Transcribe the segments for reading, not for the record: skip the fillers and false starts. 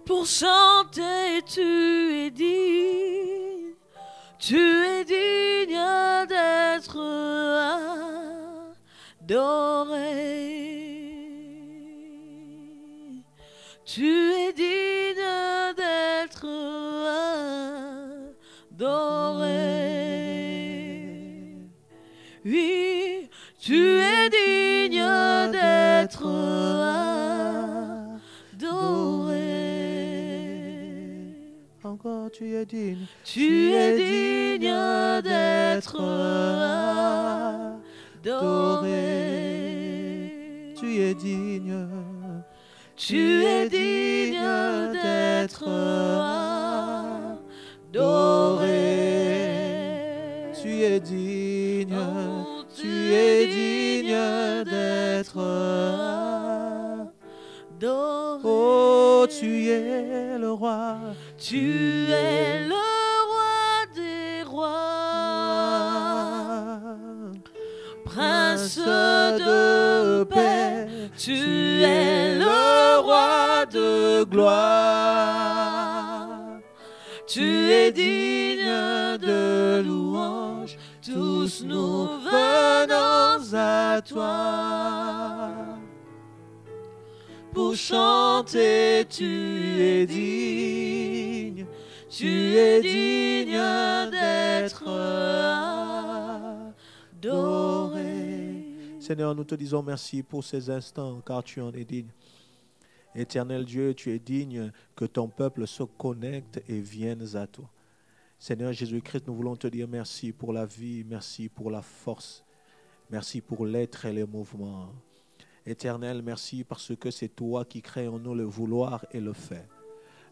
pour chanter, tu es digne d'être adoré. Tu es digne d'être adoré. Oui, tu es digne d'être adoré. Encore tu es digne. Tu es digne d'être adoré. Tu es digne. Tu es digne d'être adoré. Tu es digne. Oh, Tu es digne d'être adoré. Oh, tu es le roi. Tu es le roi des rois, Prince de paix. Tu es le roi de gloire. Tu es digne de louange. Tous nous venons à toi. Pour chanter, tu es digne. Tu es digne d'être adoré. Seigneur, nous te disons merci pour ces instants, car tu en es digne. Éternel Dieu, tu es digne que ton peuple se connecte et vienne à toi. Seigneur Jésus-Christ, nous voulons te dire merci pour la vie, merci pour la force, merci pour l'être et les mouvements. Éternel, merci parce que c'est toi qui crée en nous le vouloir et le faire.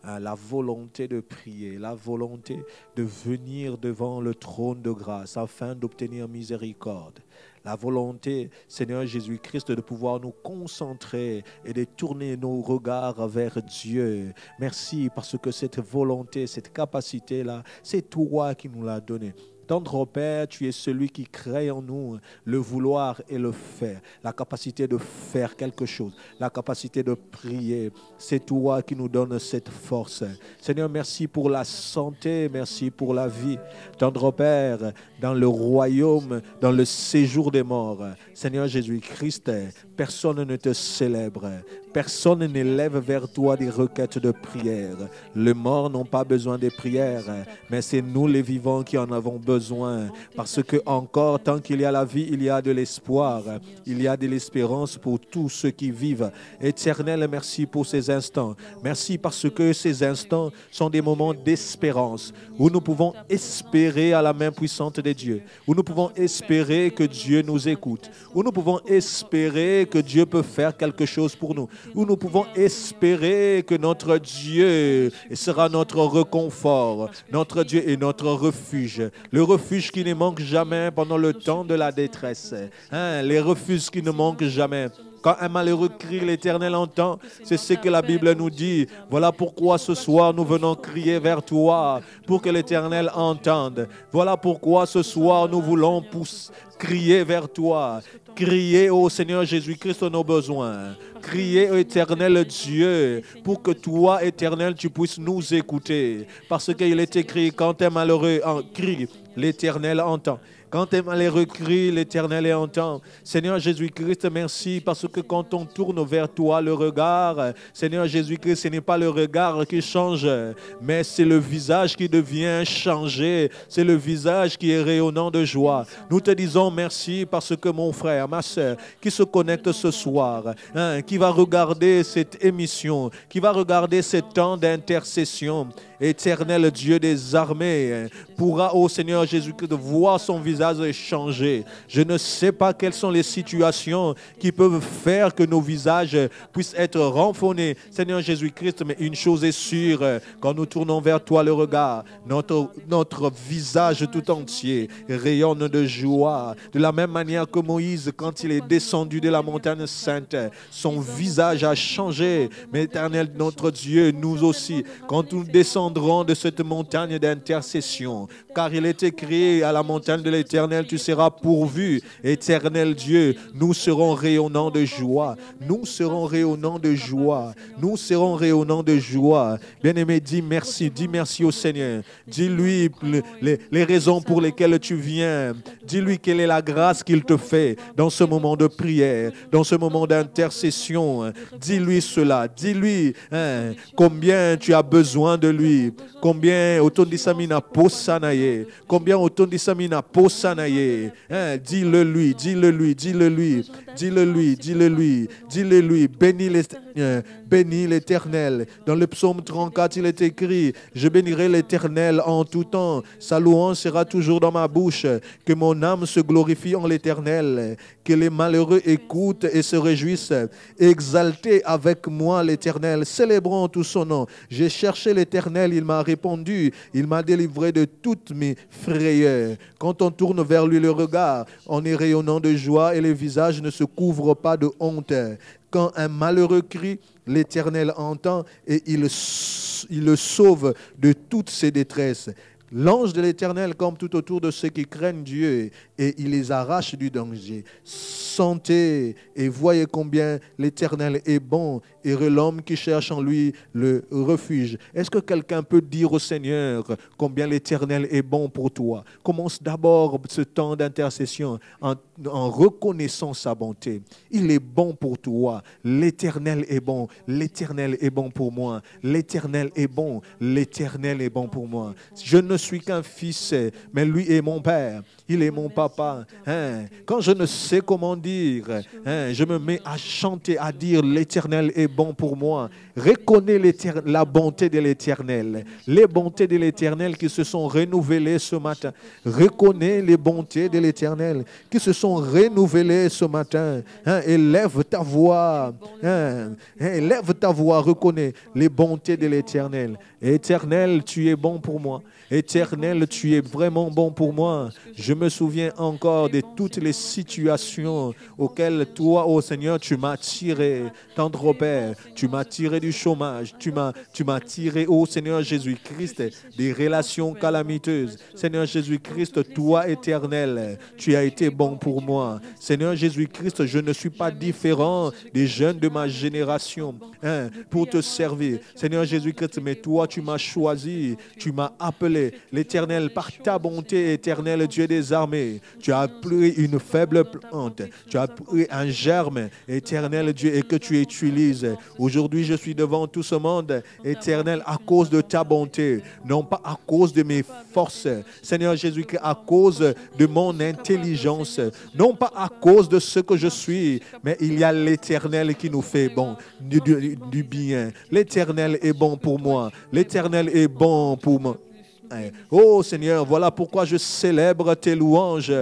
La volonté de prier, la volonté de venir devant le trône de grâce afin d'obtenir miséricorde. La volonté, Seigneur Jésus-Christ, de pouvoir nous concentrer et de tourner nos regards vers Dieu. Merci parce que cette volonté, cette capacité-là, c'est toi qui nous l'as donnée. Tendre Père, tu es celui qui crée en nous le vouloir et le faire, la capacité de faire quelque chose, la capacité de prier. C'est toi qui nous donnes cette force. Seigneur, merci pour la santé, merci pour la vie. Tendre Père, dans le royaume, dans le séjour des morts, Seigneur Jésus-Christ, personne ne te célèbre. Personne n'élève vers toi des requêtes de prière. Les morts n'ont pas besoin de prières, mais c'est nous les vivants qui en avons besoin. Parce que encore, tant qu'il y a la vie, il y a de l'espoir. Il y a de l'espérance pour tous ceux qui vivent. Éternel, merci pour ces instants. Merci parce que ces instants sont des moments d'espérance, où nous pouvons espérer à la main puissante de Dieu, où nous pouvons espérer que Dieu nous écoute, où nous pouvons espérer que Dieu peut faire quelque chose pour nous, où nous pouvons espérer que notre Dieu sera notre réconfort, notre Dieu est notre refuge, le refuge qui ne manque jamais pendant le temps de la détresse, les refuges qui ne manquent jamais. Quand un malheureux crie, l'Éternel entend. C'est ce que la Bible nous dit. Voilà pourquoi ce soir nous venons crier vers toi pour que l'Éternel entende. Voilà pourquoi ce soir nous voulons crier vers toi. Crier au Seigneur Jésus-Christ nos besoins. Crier au Éternel Dieu pour que toi, Éternel, tu puisses nous écouter. Parce qu'il est écrit, quand un malheureux crie, l'Éternel entend. Quand un malheureux crie, l'Éternel entend. Seigneur Jésus-Christ, merci parce que quand on tourne vers toi le regard, Seigneur Jésus-Christ, ce n'est pas le regard qui change, mais c'est le visage qui devient changé. C'est le visage qui est rayonnant de joie. Nous te disons merci parce que mon frère, ma soeur, qui se connecte ce soir, qui va regarder cette émission, qui va regarder ce temps d'intercession, Éternel Dieu des armées, pourra, ô Seigneur Jésus-Christ, voir son visage changer. Je ne sais pas quelles sont les situations qui peuvent faire que nos visages puissent être renfonnés, Seigneur Jésus-Christ, mais une chose est sûre, quand nous tournons vers toi le regard, notre visage tout entier rayonne de joie. De la même manière que Moïse, quand il est descendu de la montagne sainte, son visage a changé. Mais Éternel, notre Dieu, nous aussi, quand nous descendons descendront de cette montagne d'intercession. Car il est écrit, à la montagne de l'Éternel, tu seras pourvu. Éternel Dieu, nous serons rayonnants de joie. Nous serons rayonnants de joie. Nous serons rayonnants de joie. Bien-aimé, dis merci au Seigneur. Dis-lui les raisons pour lesquelles tu viens. Dis-lui quelle est la grâce qu'il te fait dans ce moment de prière, dans ce moment d'intercession. Dis-lui cela. Dis-lui combien tu as besoin de lui. Combien Otondisamina Posanaye. Combien Otondisamina Posanaye. Dis-le lui, dis-le lui, dis-le lui. Dis-le lui, dis-le lui, dis-le lui. Bénis l'Éternel. Dans le psaume 34, il est écrit, je bénirai l'Éternel en tout temps. Sa louange sera toujours dans ma bouche. Que mon âme se glorifie en l'Éternel. Que les malheureux écoutent et se réjouissent. Exaltez avec moi l'Éternel. Célébrons tout son nom. J'ai cherché l'Éternel, il m'a répondu. Il m'a délivré de toutes mes frayeurs. Quand on tourne vers lui le regard, on est rayonnant de joie et les visages ne se couvrent pas de honte. Quand un malheureux crie, l'Éternel entend et il le sauve de toutes ses détresses. L'ange de l'Éternel campe tout autour de ceux qui craignent Dieu et il les arrache du danger. Sentez et voyez combien l'Éternel est bon et l'homme qui cherche en lui le refuge. Est-ce que quelqu'un peut dire au Seigneur combien l'Éternel est bon pour toi? Commence d'abord ce temps d'intercession en reconnaissant sa bonté. Il est bon pour toi. L'Éternel est bon. L'Éternel est bon pour moi. L'Éternel est bon. L'Éternel est bon pour moi. Je ne suis qu'un fils, mais lui est mon père. Il est mon papa. Quand je ne sais comment dire, je me mets à chanter, à dire l'Éternel est bon pour moi. Reconnais la bonté de l'Éternel. Les bontés de l'Éternel qui se sont renouvelées ce matin. Reconnais les bontés de l'Éternel qui se sont renouvelées ce matin. Élève ta voix. Élève ta voix. Reconnais les bontés de l'Éternel. Éternel, tu es bon pour moi. Éternel, tu es vraiment bon pour moi. Je me souviens encore de toutes les situations auxquelles toi, ô Seigneur, tu m'as tiré. Tendre Père, tu m'as tiré du chômage. Tu m'as tiré, ô Seigneur Jésus-Christ, des relations calamiteuses. Seigneur Jésus-Christ, toi, Éternel, tu as été bon pour moi. Seigneur Jésus-Christ, je ne suis pas différent des jeunes de ma génération pour te servir. Seigneur Jésus-Christ, mais toi, tu m'as choisi, tu m'as appelé. L'Éternel, par ta bonté, Éternel, Dieu des armées, tu as pris une faible plante, tu as pris un germe, Éternel Dieu, et que tu utilises. Aujourd'hui, je suis devant tout ce monde, Éternel, à cause de ta bonté, non pas à cause de mes forces, Seigneur Jésus-Christ, à cause de mon intelligence, non pas à cause de ce que je suis, mais il y a l'Éternel qui nous fait bon, du bien. L'Éternel est bon pour moi, l'Éternel est bon pour moi. Oh Seigneur, voilà pourquoi je célèbre tes louanges.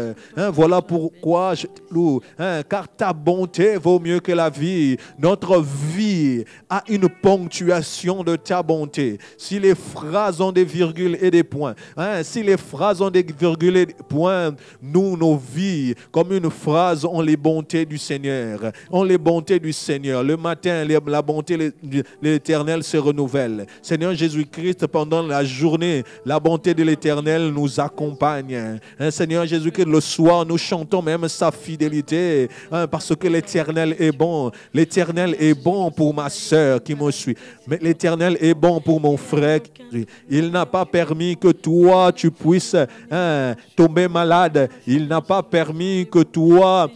Voilà pourquoi je te loue. Car ta bonté vaut mieux que la vie. Notre vie a une ponctuation de ta bonté. Si les phrases ont des virgules et des points, si les phrases ont des virgules et des points, nous, nos vies, comme une phrase, ont les bontés du Seigneur. Ont les bontés du Seigneur. Le matin, la bonté de l'Éternel se renouvelle. Seigneur Jésus-Christ, pendant la journée, la bonté de l'Éternel nous accompagne. Seigneur Jésus-Christ, le soir, nous chantons même sa fidélité, parce que l'Éternel est bon. L'Éternel est bon pour ma sœur qui me suit. Mais l'Éternel est bon pour mon frère. Il n'a pas permis que toi, tu puisses tomber malade. Il n'a pas permis que toi,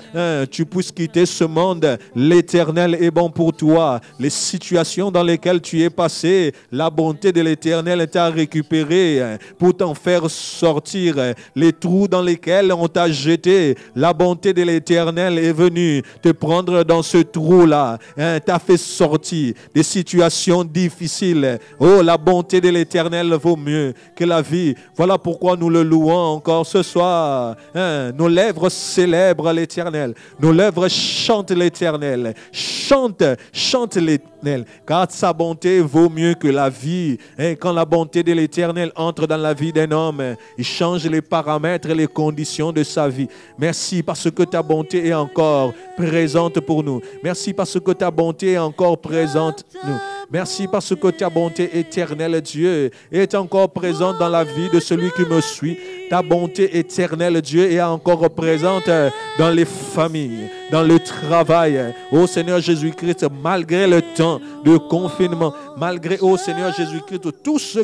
tu puisses quitter ce monde. L'Éternel est bon pour toi. Les situations dans lesquelles tu es passé, la bonté de l'Éternel t'a récupéré pour t'en faire sortir. Les trous dans lesquels on t'a jeté, la bonté de l'Éternel est venue te prendre dans ce trou-là. T'a fait sortir des situations difficiles. Oh, la bonté de l'Éternel vaut mieux que la vie. Voilà pourquoi nous le louons encore ce soir. Nos lèvres célèbrent l'Éternel. Nos lèvres chantent l'Éternel. Chante l'Éternel. Car sa bonté vaut mieux que la vie. Quand la bonté de l'Éternel entre dans la vie d'un homme, il change les paramètres et les conditions de sa vie. Merci parce que ta bonté est encore présente pour nous. Merci parce que ta bonté est encore présente pour nous. Merci parce que ta bonté éternelle, Dieu, est encore présente dans la vie de celui qui me suit. Ta bonté éternelle, Dieu, est encore présente dans les familles, dans le travail. Ô Seigneur Jésus-Christ, malgré le temps de confinement, malgré, ô Seigneur Jésus-Christ, tout ce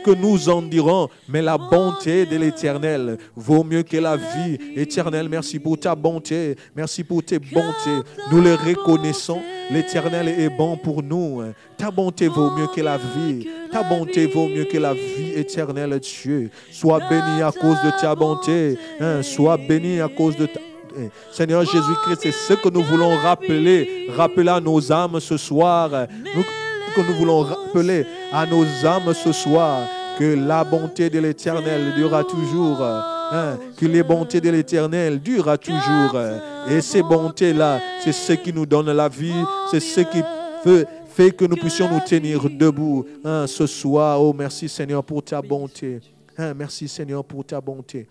que nous en dirons, mais la bonté de l'Éternel vaut mieux que la vie éternelle. Merci pour ta bonté, merci pour tes bontés. Nous le reconnaissons, l'Éternel est bon pour nous. Ta bonté vaut mieux que la vie, ta bonté vaut mieux que la vie éternelle, Dieu. Sois béni à cause de ta bonté, sois béni à cause de ta... Seigneur Jésus-Christ, c'est ce que nous voulons rappeler à nos âmes ce soir. Nous voulons rappeler à nos âmes ce soir que la bonté de l'Éternel durera toujours, que les bontés de l'Éternel durera toujours. Et ces bontés-là, c'est ce qui nous donne la vie, c'est ce qui fait que nous puissions nous tenir debout ce soir. Oh, merci Seigneur pour ta bonté. Merci Seigneur pour ta bonté.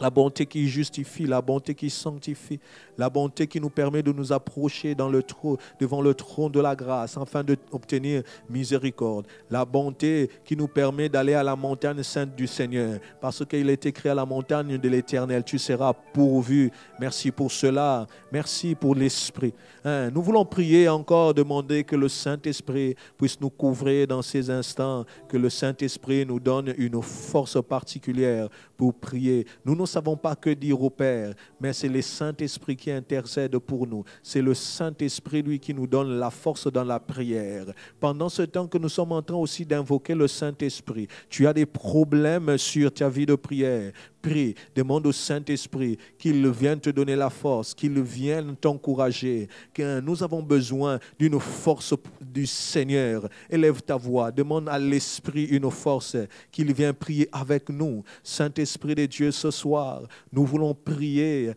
La bonté qui justifie, la bonté qui sanctifie, la bonté qui nous permet de nous approcher devant le trône de la grâce afin d'obtenir miséricorde. La bonté qui nous permet d'aller à la montagne sainte du Seigneur. Parce qu'il est écrit à la montagne de l'Éternel, tu seras pourvu. Merci pour cela. Merci pour l'Esprit. Nous voulons prier encore, demander que le Saint-Esprit puisse nous couvrir dans ces instants, que le Saint-Esprit nous donne une force particulière pour prier. Nous ne savons pas que dire au Père, mais c'est le Saint-Esprit qui intercède pour nous. C'est le Saint-Esprit, lui, qui nous donne la force dans la prière. Pendant ce temps que nous sommes en train aussi d'invoquer le Saint-Esprit, tu as des problèmes sur ta vie de prière. Prie, demande au Saint-Esprit qu'il vienne te donner la force, qu'il vienne t'encourager. Nous avons besoin d'une force du Seigneur. Élève ta voix, demande à l'Esprit une force, qu'il vienne prier avec nous. Saint-Esprit de Dieu, ce soir, nous voulons prier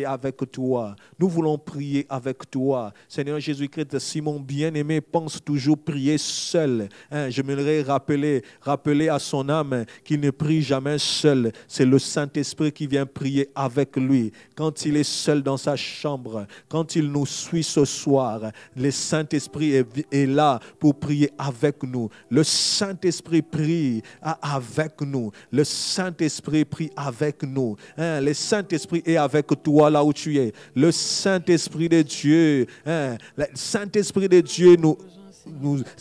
avec toi. Nous voulons prier avec toi. Seigneur Jésus-Christ, si mon bien-aimé pense toujours prier seul, j'aimerais rappeler à son âme qu'il ne prie jamais seul. C'est le Saint-Esprit qui vient prier avec lui. Quand il est seul dans sa chambre, quand il nous suit ce soir, le Saint-Esprit est là pour prier avec nous. Le Saint-Esprit prie avec nous. Le Saint-Esprit prie avec nous. Le Saint-Esprit est avec toi là où tu es. Le Saint-Esprit de Dieu, le Saint-Esprit de Dieu nous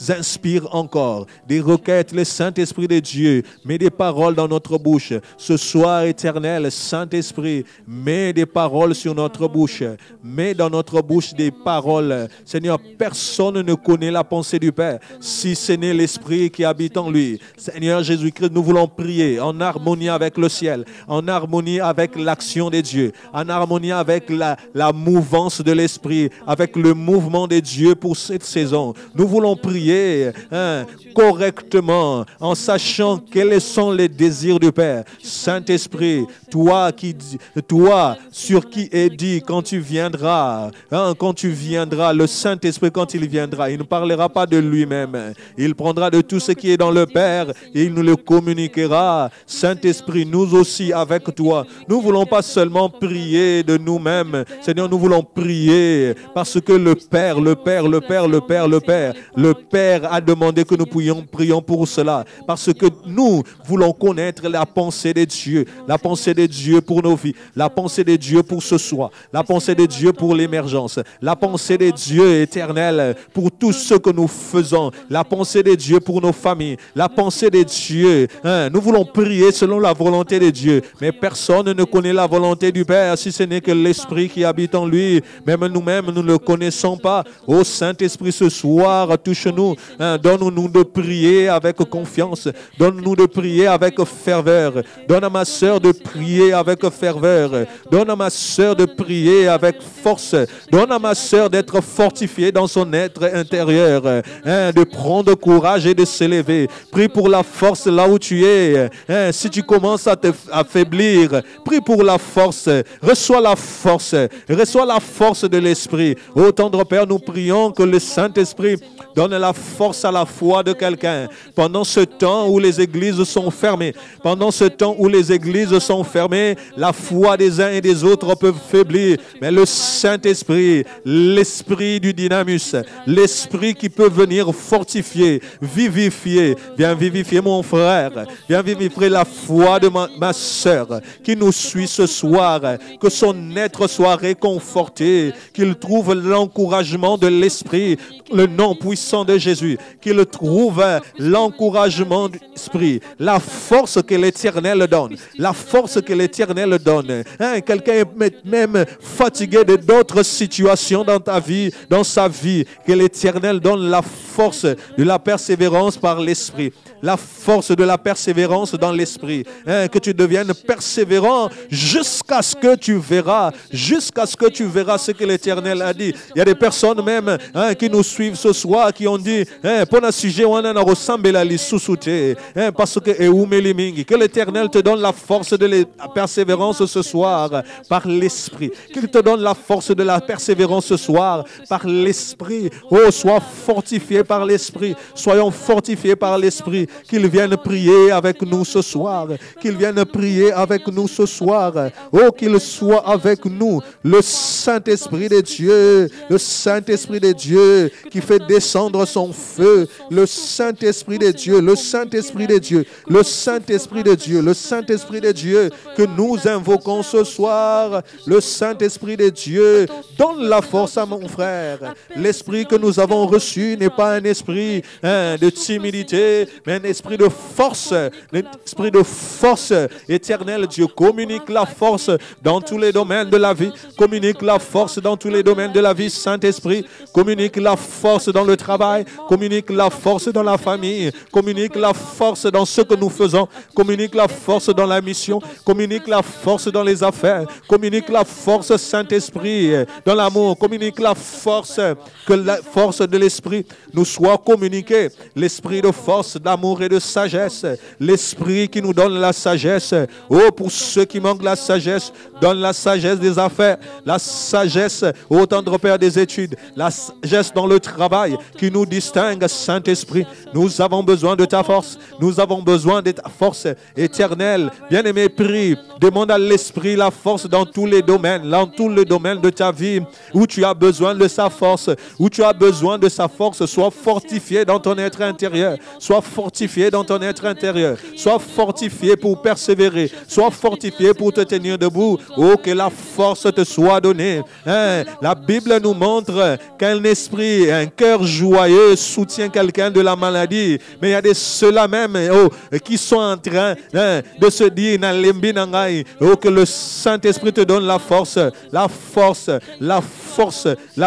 inspire encore des requêtes. Le Saint-Esprit de Dieu met des paroles dans notre bouche. Ce soir éternel, Saint-Esprit, mets des paroles sur notre bouche. Mets dans notre bouche des paroles. Seigneur, personne ne connaît la pensée du Père si ce n'est l'Esprit qui habite en lui. Seigneur Jésus-Christ, nous voulons prier en harmonie avec le ciel, en harmonie avec l'action de Dieu, en harmonie avec la mouvance de l'Esprit, avec le mouvement de Dieu pour cette saison. Nous voulons prier correctement en sachant quels sont les désirs du Père. Saint-Esprit, toi sur qui est dit quand tu viendras, le Saint-Esprit quand il viendra, il ne parlera pas de lui-même. Il prendra de tout ce qui est dans le Père et il nous le communiquera. Saint-Esprit, nous aussi avec toi, nous ne voulons pas seulement prier de nous-mêmes. Seigneur, nous voulons prier parce que le Père a demandé que nous prions pour cela. Parce que nous voulons connaître la pensée de Dieu. La pensée de Dieu pour nos vies. La pensée de Dieu pour ce soir. La pensée de Dieu pour l'émergence. La pensée de Dieu éternel pour tout ce que nous faisons. La pensée de Dieu pour nos familles. La pensée de Dieu. Nous voulons prier selon la volonté de Dieu. Mais personne ne connaît la volonté du Père si ce n'est que l'Esprit qui habite en lui. Même nous-mêmes, nous ne le connaissons pas. Ô Saint-Esprit, ce soir, touche-nous. Donne-nous de prier avec confiance. Donne-nous de prier avec ferveur. Donne à ma sœur de prier avec ferveur. Donne à ma sœur de prier avec force. Donne à ma sœur d'être fortifiée dans son être intérieur. De prendre courage et de s'élever. Prie pour la force là où tu es. Si tu commences à t'affaiblir, prie pour la force. Reçois la force. Reçois la force de l'Esprit. Ô tendre Père, nous prions que le Saint-Esprit Donne la force à la foi de quelqu'un. Pendant ce temps où les églises sont fermées, pendant ce temps où les églises sont fermées, la foi des uns et des autres peut faiblir. Mais le Saint-Esprit, l'esprit du dynamus, l'esprit qui peut venir fortifier, vivifier, viens vivifier mon frère, viens vivifier la foi de ma sœur qui nous suit ce soir, que son être soit réconforté, qu'il trouve l'encouragement de l'esprit, le nom puissant de Jésus, qu'il trouve l'encouragement de l'esprit, la force que l'Éternel donne, la force que l'Éternel donne. Hein, quelqu'un est même fatigué de d'autres situations dans ta vie, dans sa vie, que l'Éternel donne la force de la persévérance par l'esprit, la force de la persévérance dans l'esprit, hein, que tu deviennes persévérant jusqu'à ce que tu verras, ce que l'Éternel a dit. Il y a des personnes même, hein, qui nous suivent ce soir, qui ont dit, hein, pour un sujet, on a ressemblé à l'issoussouté, hein, parce que l'Éternel te donne la force de la persévérance ce soir par l'esprit, qu'il te donne la force de la persévérance ce soir par l'esprit. Oh, sois fortifié par l'esprit, soyons fortifiés par l'esprit, qu'il vienne prier avec nous ce soir, qu'il vienne prier avec nous ce soir. Oh, qu'il soit avec nous, le Saint-Esprit de Dieu, le Saint-Esprit de Dieu qui fait descendre son feu, le Saint-Esprit de Dieu, le Saint-Esprit de Dieu, le Saint-Esprit de Dieu, le Saint-Esprit de Dieu que nous invoquons ce soir, le Saint-Esprit de Dieu. Donne la force à mon frère. L'esprit que nous avons reçu n'est pas un esprit, hein, de timidité, mais un esprit de force, l'esprit de force. Éternel Dieu, communique la force dans tous les domaines de la vie, communique la force dans tous les domaines de la vie, Saint-Esprit, communique la force dans le travail, communique la force dans la famille, communique la force dans ce que nous faisons, communique la force dans la mission, communique la force dans les affaires, communique la force, Saint-Esprit, dans l'amour, communique la force, que la force de l'esprit nous soit communiquée, l'esprit de force, d'amour et de sagesse, l'esprit qui nous donne la sagesse. Oh, pour ceux qui manquent la sagesse, donne la sagesse des affaires, la sagesse au tendre père des études, la sagesse dans le travail qui nous distingue, Saint-Esprit. Nous avons besoin de ta force, nous avons besoin de ta force éternelle. Bien-aimé, prie, demande à l'Esprit la force dans tous les domaines, de ta vie, où tu as besoin de sa force, sois fortifié dans ton être intérieur, sois fortifié dans ton être intérieur, sois fortifié pour persévérer, sois fortifié pour te tenir debout. Oh, que la force te soit donnée. Hein? La Bible nous montre qu'un esprit, un cœur joyeux soutient quelqu'un de la maladie, mais il y a ceux-là même, qui sont en train, hein, de se dire, que le Saint-Esprit te donne la force, la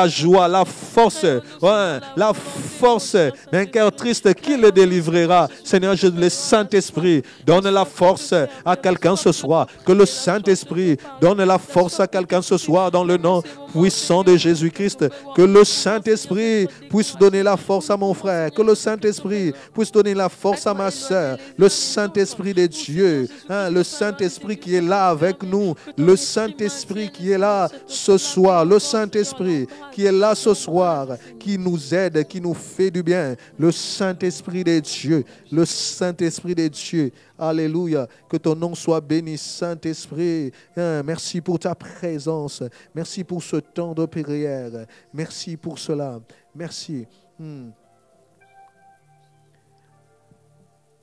joie, la force, ouais, la force d'un cœur triste, qui le délivrera? Seigneur Jésus, le Saint-Esprit donne la force à quelqu'un ce soir, que le Saint-Esprit donne la force à quelqu'un ce soir dans le nom puissant de Jésus-Christ, que le Saint-Esprit puisse donner la force à mon frère, que le Saint-Esprit puisse donner la force à ma soeur, le Saint-Esprit de Dieu, hein, le Saint-Esprit qui est là avec nous, le Saint-Esprit qui est là ce soir, le Saint-Esprit qui est là ce soir, qui nous aide, qui nous fait du bien, le Saint-Esprit de Dieu, le Saint-Esprit de Dieu. Alléluia, que ton nom soit béni, Saint-Esprit. Merci pour ta présence, merci pour ce temps de prière, merci pour cela, merci.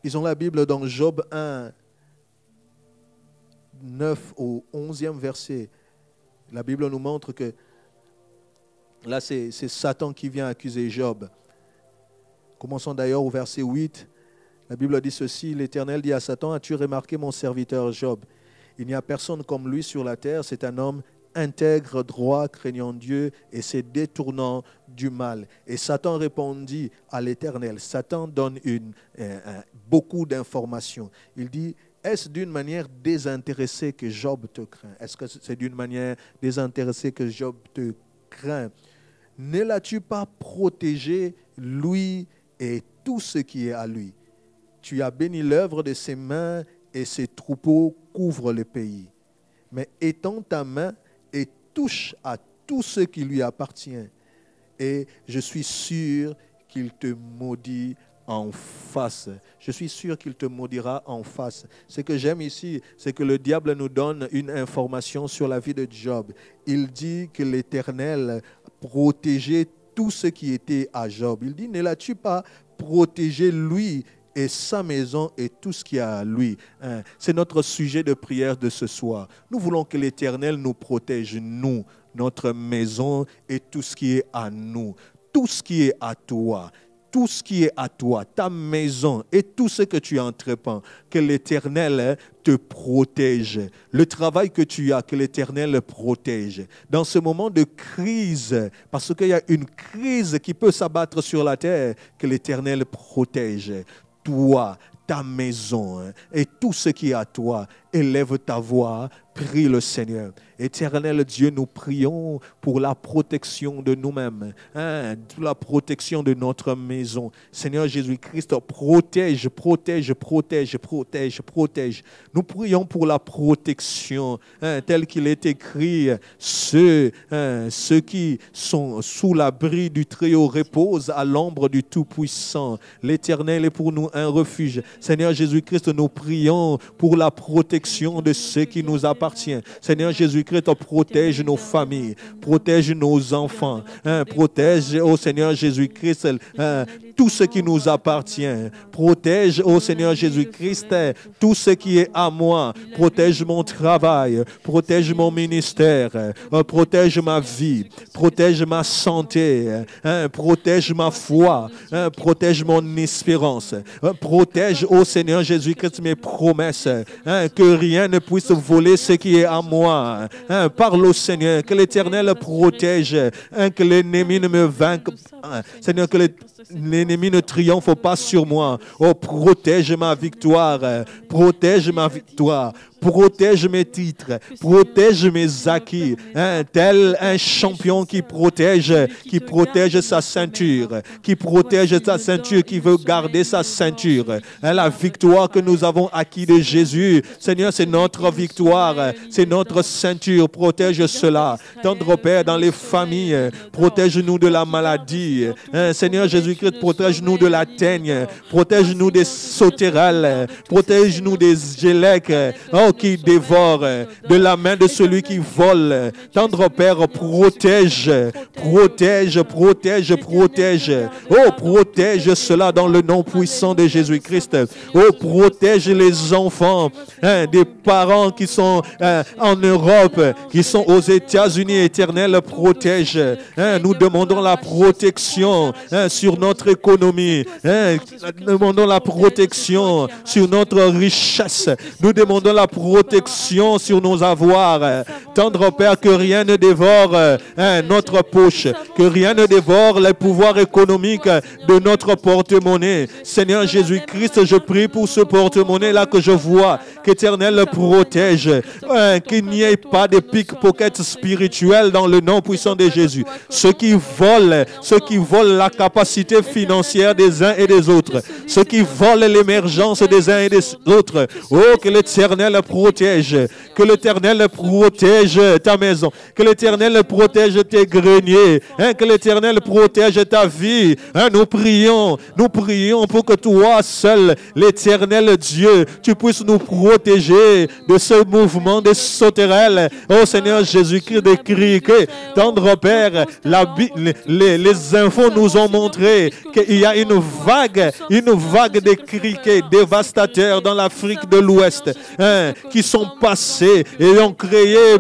Ils ont la Bible dans Job 1, 9 au 11e verset. La Bible nous montre que là, c'est Satan qui vient accuser Job. Commençons d'ailleurs au verset 8. La Bible dit ceci, l'Éternel dit à Satan, as-tu remarqué mon serviteur Job? Il n'y a personne comme lui sur la terre, c'est un homme intègre, droit, craignant Dieu et se détournant du mal. Et Satan répondit à l'Éternel. Satan donne beaucoup d'informations. Il dit, est-ce d'une manière désintéressée que Job te craint? Est-ce que c'est d'une manière désintéressée que Job te craint? Ne l'as-tu pas protégé, lui et tout ce qui est à lui? Tu as béni l'œuvre de ses mains et ses troupeaux couvrent le pays. Mais étends ta main et touche à tout ce qui lui appartient. Et je suis sûr qu'il te maudit en face. Je suis sûr qu'il te maudira en face. Ce que j'aime ici, c'est que le diable nous donne une information sur la vie de Job. Il dit que l'Éternel protégeait tout ce qui était à Job. Il dit, ne l'as-tu pas protégé lui et sa maison et tout ce qui est à lui? C'est notre sujet de prière de ce soir. Nous voulons que l'Éternel nous protège, nous, notre maison et tout ce qui est à nous. Tout ce qui est à toi. Tout ce qui est à toi, ta maison et tout ce que tu entreprends, que l'Éternel te protège. Le travail que tu as, que l'Éternel protège. Dans ce moment de crise, parce qu'il y a une crise qui peut s'abattre sur la terre, que l'Éternel protège. Toi, ta maison et tout ce qui est à toi, élève ta voix, prie le Seigneur. Éternel Dieu, nous prions pour la protection de nous-mêmes, pour la protection de notre maison. Seigneur Jésus-Christ, protège, protège, protège, protège, protège. Nous prions pour la protection, tel qu'il est écrit, ceux qui sont sous l'abri du Très-Haut reposent à l'ombre du Tout-Puissant. L'Éternel est pour nous un refuge. Seigneur Jésus-Christ, nous prions pour la protection de ceux qui nous appartiennent. Seigneur Jésus-Christ, protège nos familles, protège nos enfants, protège, ô Seigneur Jésus-Christ, tout ce qui nous appartient. Protège, ô Seigneur Jésus-Christ, tout ce qui est à moi. Protège mon travail, protège mon ministère, protège ma vie, protège ma santé, protège ma foi, protège mon espérance, protège, ô Seigneur Jésus-Christ, mes promesses, que rien ne puisse voler ce qui est à moi. Parle au Seigneur, que l'Éternel protège, que l'ennemi ne me vainque. Seigneur, que l'ennemi ne triomphe pas sur moi. Oh, protège ma victoire, protège ma victoire. Protège mes titres, protège mes acquis, tel un champion qui protège sa ceinture, qui veut garder sa ceinture. La victoire que nous avons acquise de Jésus, Seigneur, c'est notre victoire, c'est notre ceinture. Protège cela. Tendre Père, dans les familles, protège-nous de la maladie. Seigneur Jésus-Christ, protège-nous de la teigne, protège-nous des sauterelles, protège-nous des gélèques. Qui dévore, de la main de celui qui vole. Tendre Père, protège, protège, protège, protège. Oh, protège cela dans le nom puissant de Jésus-Christ. Oh, protège les enfants des parents qui sont en Europe, qui sont aux États-Unis. Éternel, protège. Nous demandons la protection sur notre économie. Nous demandons la protection sur notre richesse. Nous demandons la protection sur nos avoirs. Tendre Père, que rien ne dévore notre poche, que rien ne dévore les pouvoirs économiques de notre porte-monnaie. Seigneur Jésus-Christ, je prie pour ce porte-monnaie-là que je vois, qu'Éternel le protège, qu'il n'y ait pas de pickpocket spirituel dans le nom puissant de Jésus. Ceux qui volent la capacité financière des uns et des autres, ceux qui volent l'émergence des uns et des autres. Oh, que l'Éternel protège, que l'Éternel protège ta maison, que l'Éternel protège tes greniers, que l'Éternel protège ta vie. Nous prions pour que toi seul, l'Éternel Dieu, tu puisses nous protéger de ce mouvement de sauterelles. Oh Seigneur Jésus-Christ, de criquets. Tendre Père, les infos nous ont montré qu'il y a une vague de criquets dévastateurs dans l'Afrique de l'Ouest, qui sont passés et ont créé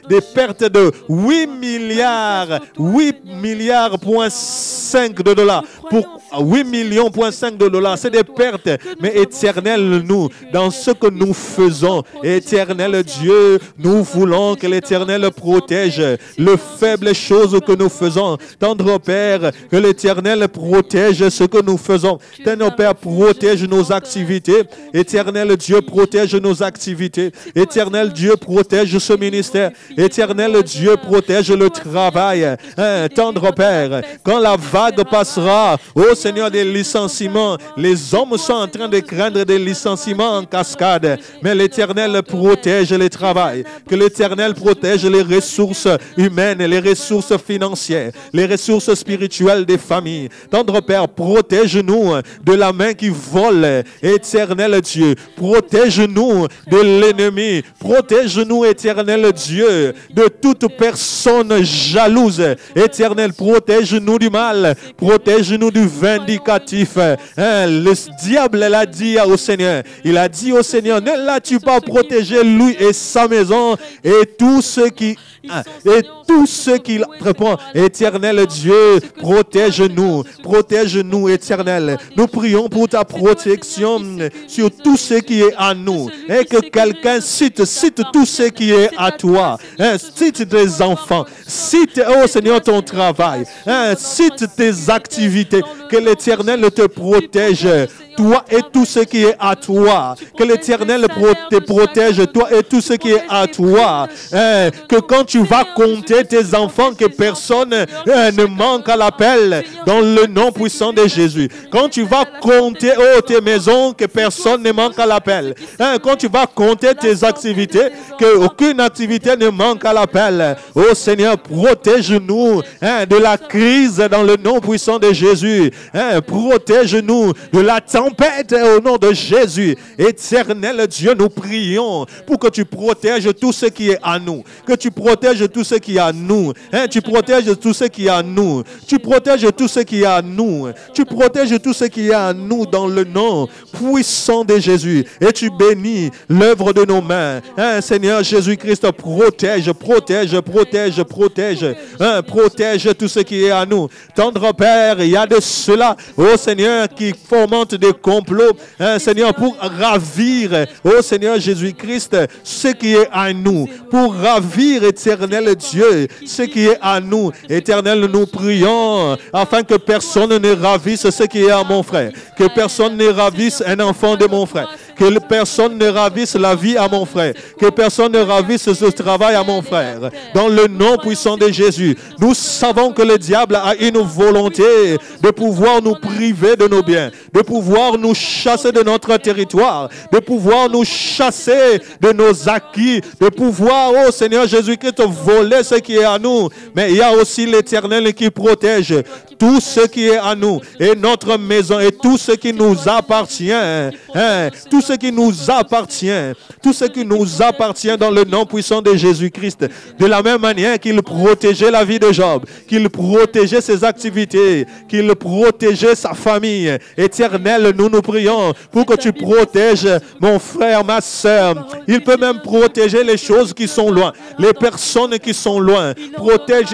des pertes de 8 milliards, 8,5 de dollars. Pour 8 millions, 5 de dollars, c'est des pertes. Mais Éternel, nous, dans ce que nous faisons, Éternel Dieu, nous voulons que l'Éternel protège les faibles choses que nous faisons. Tendre Père, que l'Éternel protège ce que nous faisons. Tendre Père, protège nos activités. Éternel Dieu, protège nos activités. Éternel Dieu, protège ce ministère. Éternel Dieu, protège le travail. Tendre Père, quand la vague passera, ô Seigneur, des licenciements, les hommes sont en train de craindre des licenciements en cascade. mais l'Éternel protège les travails. Que l'Éternel protège les ressources humaines, les ressources financières, les ressources spirituelles des familles. Tendre Père, protège-nous de la main qui vole, Éternel Dieu. Protège-nous de l'ennemi. Protège-nous, Éternel Dieu, de toute personne jalouse. Éternel, protège-nous du mal. Protège-nous du vindicatif. Le diable l'a dit au Seigneur. Il a dit au Seigneur, ne l'as-tu pas protégé lui et sa maison et tous ceux qui répondent. Éternel Dieu, protège-nous, Éternel. Nous prions pour ta protection sur tout ce qui est à nous. Et que quelqu'un cite tout ce qui est à toi. Cite tes enfants, cite, oh Seigneur, ton travail, cite tes activités. Que l'Éternel te protège, toi et tout ce qui est à toi. Que l'Éternel te protège, toi et tout ce qui est à toi. Que quand tu vas compter tes enfants, que personne ne manque à l'appel dans le nom puissant de Jésus. Quand tu vas compter tes maisons, que personne ne manque à l'appel. Quand tu vas compter tes activités, qu'aucune activité ne manque à l'appel. Oh Seigneur, protège-nous de la crise dans le nom puissant de Jésus. Protège-nous de la tempête au nom de Jésus. Éternel Dieu, nous prions pour que tu protèges tout ce qui est à nous. Que tu protèges tout ce qui est à nous. Tu protèges tout ce qui est à nous. Tu protèges tout ce qui est à nous. Tu protèges tout ce qui est à nous dans le nom puissant de Jésus. Et tu bénis l'œuvre de nos mains. Seigneur Jésus-Christ, protège tout ce qui est à nous. Tendre Père, il y a de cela, oh Seigneur, qui fomente des complots, Seigneur, pour ravir, oh Seigneur Jésus-Christ, ce qui est à nous, pour ravir, Éternel Dieu, ce qui est à nous. Éternel, nous prions afin que personne ne ravisse ce qui est à mon frère, que personne ne ravisse un enfant de mon frère, que personne ne ravisse la vie à mon frère, que personne ne ravisse ce travail à mon frère. Dans le nom puissant de Jésus, nous savons que le diable a une volonté de pouvoir nous priver de nos biens, de pouvoir nous chasser de notre territoire, de pouvoir nous chasser de nos acquis, de pouvoir, oh Seigneur Jésus-Christ, voler ce qui est à nous. Mais il y a aussi l'Éternel qui protège tout ce qui est à nous et notre maison et tout ce qui nous appartient. Tout ce qui nous appartient dans le nom puissant de Jésus-Christ. De la même manière qu'il protégeait la vie de Job, qu'il protégeait ses activités, qu'il protégeait sa famille. Éternel, nous prions pour que tu protèges mon frère, ma soeur. Il peut même protéger les choses qui sont loin, les personnes qui sont loin.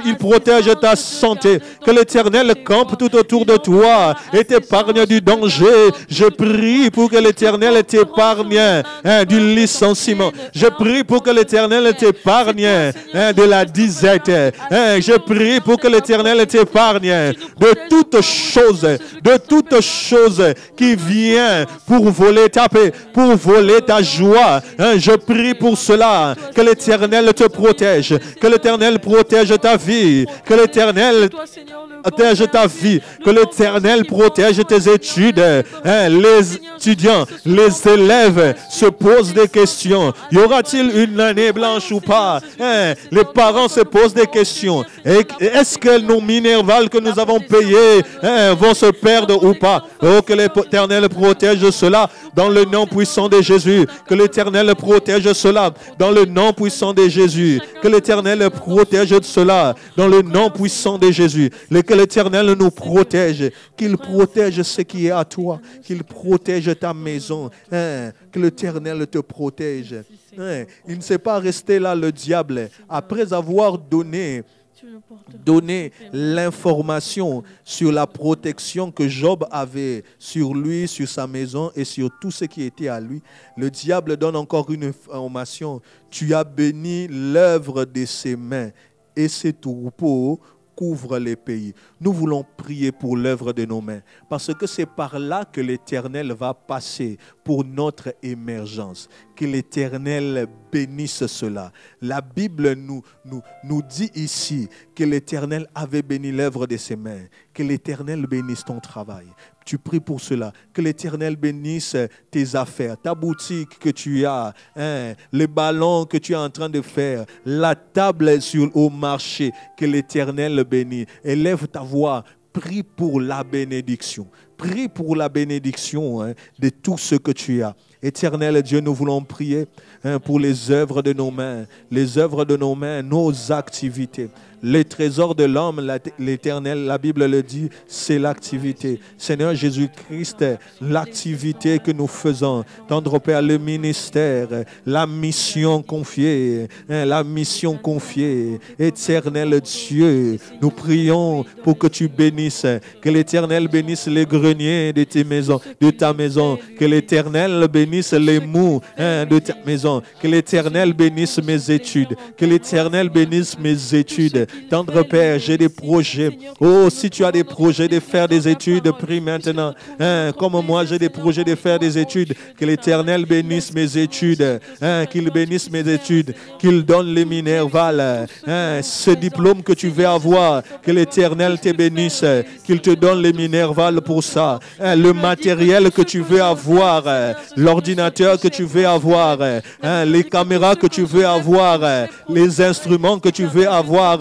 Il protège ta santé. Que l'Éternel campe tout autour de toi et t'épargne du danger. Je prie pour que l'Éternel t'épargne du licenciement. Je prie pour que l'Éternel t'épargne de la disette. Je prie pour que l'Éternel t'épargne de toutes choses qui viennent pour voler ta paix, pour voler ta joie. Je prie pour cela, que l'Éternel te protège, que l'Éternel protège ta vie, que l'Éternel protège ta vie, que l'Éternel protège tes études. Les étudiants, les élèves se posent des questions. Y aura-t-il une année blanche ou pas? Les parents se posent des questions. Est-ce que nos minérvales que nous avons payées vont se perdre ou pas? Oh, que l'Éternel protège cela dans le nom puissant de Jésus. Que l'Éternel protège cela dans le nom puissant de Jésus. Que l'Éternel protège cela dans le nom puissant de Jésus. Que l'Éternel nous protège. Qu'il protège ce qui est à toi. Qu'il protège ta maison. Que l'Éternel te protège. Il ne s'est pas resté là, le diable, après avoir donné l'information sur la protection que Job avait sur lui, sur sa maison et sur tout ce qui était à lui. Le diable donne encore une information. Tu as béni l'œuvre de ses mains et ses troupeaux couvre les pays. Nous voulons prier pour l'œuvre de nos mains parce que c'est par là que l'Éternel va passer pour notre émergence. Que l'Éternel bénisse cela. La Bible nous dit ici que l'Éternel avait béni l'œuvre de ses mains, que l'Éternel bénisse ton travail. Tu pries pour cela, que l'Éternel bénisse tes affaires, ta boutique que tu as, les ballons que tu es en train de faire, la table au marché, que l'Éternel bénisse. Élève ta voix, prie pour la bénédiction. Prie pour la bénédiction de tout ce que tu as. Éternel Dieu, nous voulons prier pour les œuvres de nos mains, nos activités. Les trésors de l'homme, l'Éternel, la Bible le dit, c'est l'activité. Seigneur Jésus-Christ, l'activité que nous faisons, tendre Père, le ministère, la mission confiée, Éternel Dieu, nous prions pour que tu bénisses, que l'Éternel bénisse les greniers de ta maison, que l'Éternel bénisse les mous de ta maison, que l'Éternel bénisse mes études, que l'Éternel bénisse mes études. Tendre Père, j'ai des projets. Oh, si tu as des projets de faire des études, prie maintenant. Comme moi, j'ai des projets de faire des études. Que l'Éternel bénisse mes études. Qu'il bénisse mes études. Qu'il donne les minervales. Ce diplôme que tu veux avoir, que l'Éternel te bénisse. Qu'il te donne les minervales pour ça. Le matériel que tu veux avoir. L'ordinateur que tu veux avoir. Les caméras que tu veux avoir. Les instruments que tu veux avoir.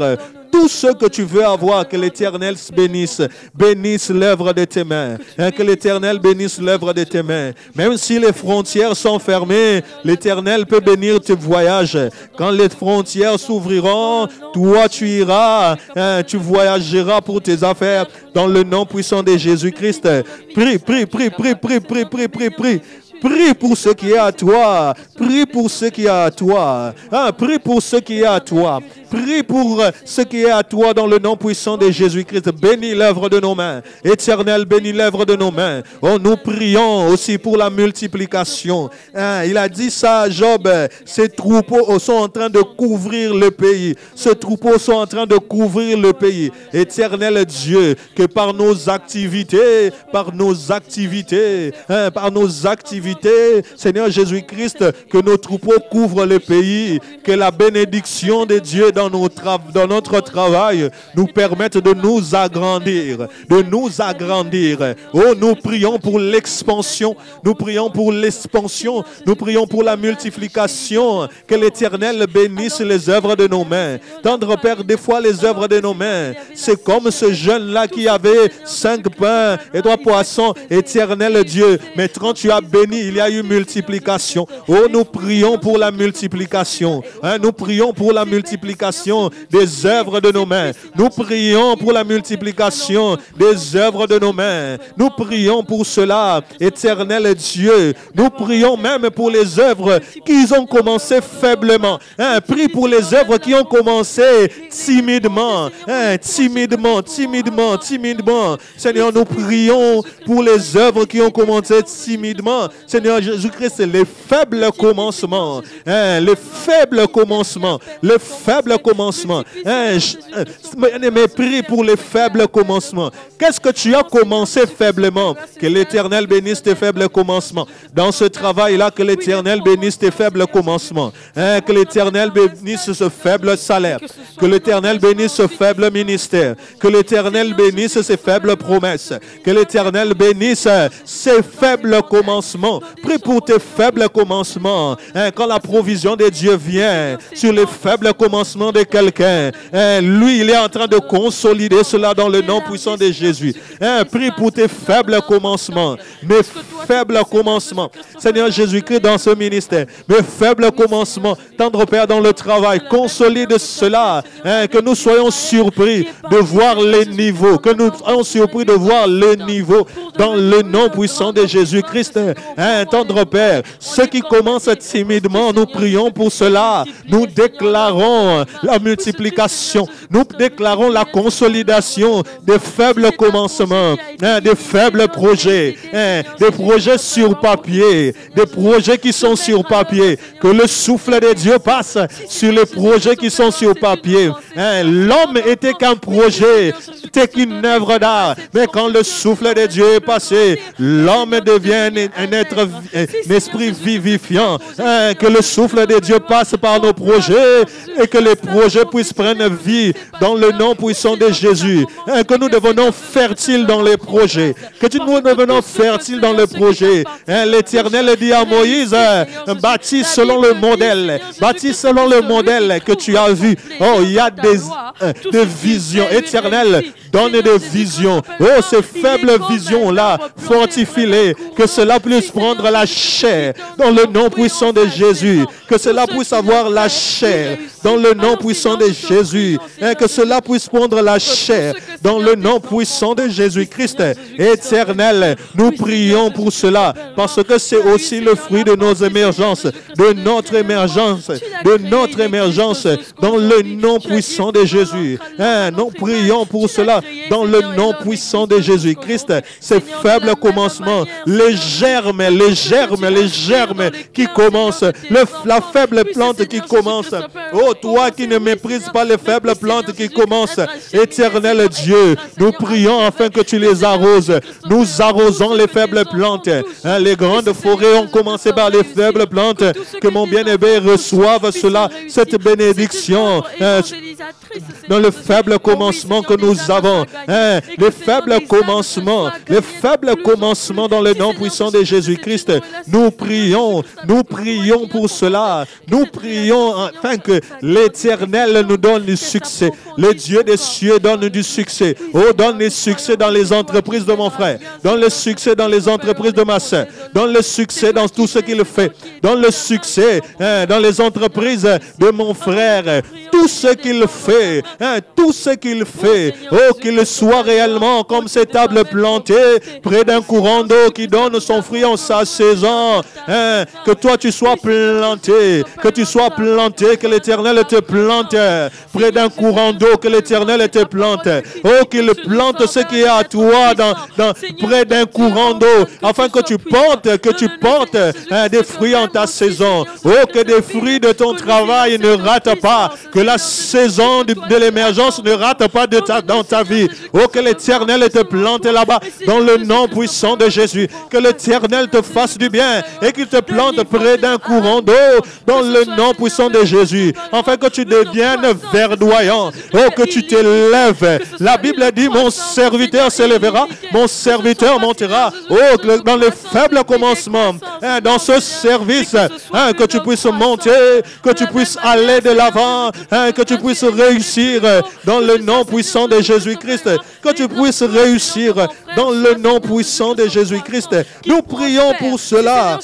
Tout ce que tu veux avoir, que l'Éternel bénisse. Bénisse l'œuvre de tes mains. Que l'Éternel bénisse l'œuvre de tes mains. Même si les frontières sont fermées, l'Éternel peut bénir tes voyages. Quand les frontières s'ouvriront, toi tu iras, tu voyageras pour tes affaires dans le nom puissant de Jésus-Christ. Prie, prie, prie, prie, prie, prie, prie, prie, prie. Prie pour ce qui est à toi. Prie pour ce qui est à toi. Prie pour ce qui est à toi. Prie pour ce qui est à toi dans le nom puissant de Jésus-Christ. Bénis l'œuvre de nos mains. Éternel, bénis l'œuvre de nos mains. Oh, nous prions aussi pour la multiplication. Il a dit ça à Job. Ces troupeaux sont en train de couvrir le pays. Ces troupeaux sont en train de couvrir le pays. Éternel Dieu, que par nos activités, Seigneur Jésus-Christ, que nos troupeaux couvrent le pays, que la bénédiction de Dieu dans notre travail nous permette de nous agrandir, Oh, nous prions pour l'expansion, nous prions pour la multiplication, que l'Éternel bénisse les œuvres de nos mains. Tendre Père, des fois les œuvres de nos mains, c'est comme ce jeune-là qui avait 5 pains et 3 poissons. Éternel Dieu, mais quand tu as béni, il y a eu multiplication. Oh, nous prions pour la multiplication. Nous prions pour la multiplication des œuvres de nos mains. Nous prions pour la multiplication des œuvres de nos mains. Nous prions pour cela, Éternel Dieu. Nous prions même pour les œuvres qui ont commencé faiblement. Prie pour les œuvres qui ont commencé timidement. Timidement. Seigneur, nous prions pour les œuvres qui ont commencé timidement. Seigneur Jésus-Christ, les faibles commencements. Mais prie pour les faibles commencements. Qu'est-ce que tu as commencé faiblement? Que l'Éternel bénisse tes faibles commencements. Dans ce travail-là, que l'Éternel bénisse tes faibles commencements. Que l'Éternel bénisse ce faible salaire. Que l'Éternel bénisse ce faible ministère. Que l'Éternel bénisse ses faibles promesses. Que l'Éternel bénisse ses faibles commencements. Prie pour tes faibles commencements. Quand la provision de Dieu vient sur les faibles commencements de quelqu'un, lui, il est en train de consolider cela dans le nom puissant de Jésus. Prie pour tes faibles commencements. Mes faibles commencements. Seigneur Jésus-Christ, dans ce ministère, mes faibles commencements. Tendre Père, dans le travail, consolide cela. Que nous soyons surpris de voir les niveaux. Que nous soyons surpris de voir le niveau dans le nom puissant de Jésus-Christ. Tendre Père, ceux qui commencent timidement, nous prions pour cela. Nous déclarons la multiplication. Nous déclarons la consolidation des faibles commencements, des faibles projets, des projets sur papier, des projets qui sont sur papier. Que le souffle de Dieu passe sur les projets qui sont sur papier. L'homme était qu'un projet, était qu'une œuvre d'art. Mais quand le souffle de Dieu est passé, l'homme devient un être, un esprit vivifiant. Que le souffle de Dieu passe par nos projets et que les projets puissent prendre vie dans le nom puissant de Jésus. Que nous devenons fertiles dans les projets. Que nous devenons fertiles dans les projets. L'Éternel dit à Moïse, bâtis selon le modèle. Bâtis selon le modèle que tu as vu. Oh, il y a des visions éternelles. Donne des visions. Oh, ces faibles visions-là, fortifie-les. Que cela puisse prendre la chair dans le nom puissant de Jésus. Que cela puisse avoir la chair dans le nom puissant de Jésus. Que cela puisse prendre la chair dans le nom puissant de Jésus-Christ. Éternel, nous prions pour cela parce que c'est aussi le fruit de nos émergences, de notre émergence dans le nom puissant de Jésus. Nous prions pour cela dans le nom puissant de Jésus-Christ. Ces faibles commencements, les germes qui commencent, la faible plante qui commence. Oh, toi qui ne méprises pas les faibles plantes qui commencent, Éternel Dieu, nous prions afin que tu les arroses. Nous arrosons les faibles plantes. Les grandes forêts ont commencé par les faibles plantes. Que mon bien-aimé reçoive cela, cette bénédiction dans le faible commencement que nous avons. Les faibles commencements dans le nom puissant de Jésus-Christ. Nous prions pour cela. Nous prions afin que l'Éternel nous donne du succès. Le Dieu des cieux donne du succès. Oh, donne le succès dans les entreprises de mon frère. Donne le succès dans les entreprises de ma soeur. Donne le succès dans tout ce qu'il fait. Donne le succès dans les entreprises de mon frère. Tout ce qu'il fait. Tout ce qu'il fait. Oh, qu'il soit réellement comme cette table plantée près d'un courant d'eau qui donne son fruit en sa saison. Que toi tu sois planté. Que tu sois planté. Que l'Éternel te plante près d'un courant d'eau. Que l'Éternel te plante. Oh, qu'il plante ce qui est à toi près d'un courant d'eau. Afin que tu portes des fruits en ta saison. Oh, que des fruits de ton travail ne ratent pas. Que la saison de l'émergence ne rate pas dans ta vie. Oh, que l'Éternel te plante là-bas dans le nom puissant de Jésus. Que l'Éternel te fasse du bien et qu'il te plante près d'un courant d'eau dans le nom puissant de Jésus. Afin que tu deviennes verdoyant. Oh, que tu t'élèves. La Bible dit, mon serviteur s'élèvera, mon serviteur montera. Oh, dans le faible commencement, dans ce service, que tu puisses monter, que tu puisses aller de l'avant, que tu puisses réussir dans le nom puissant de Jésus-Christ. Que tu puisses réussir dans le nom puissant de Jésus-Christ. Nous prions pour cela.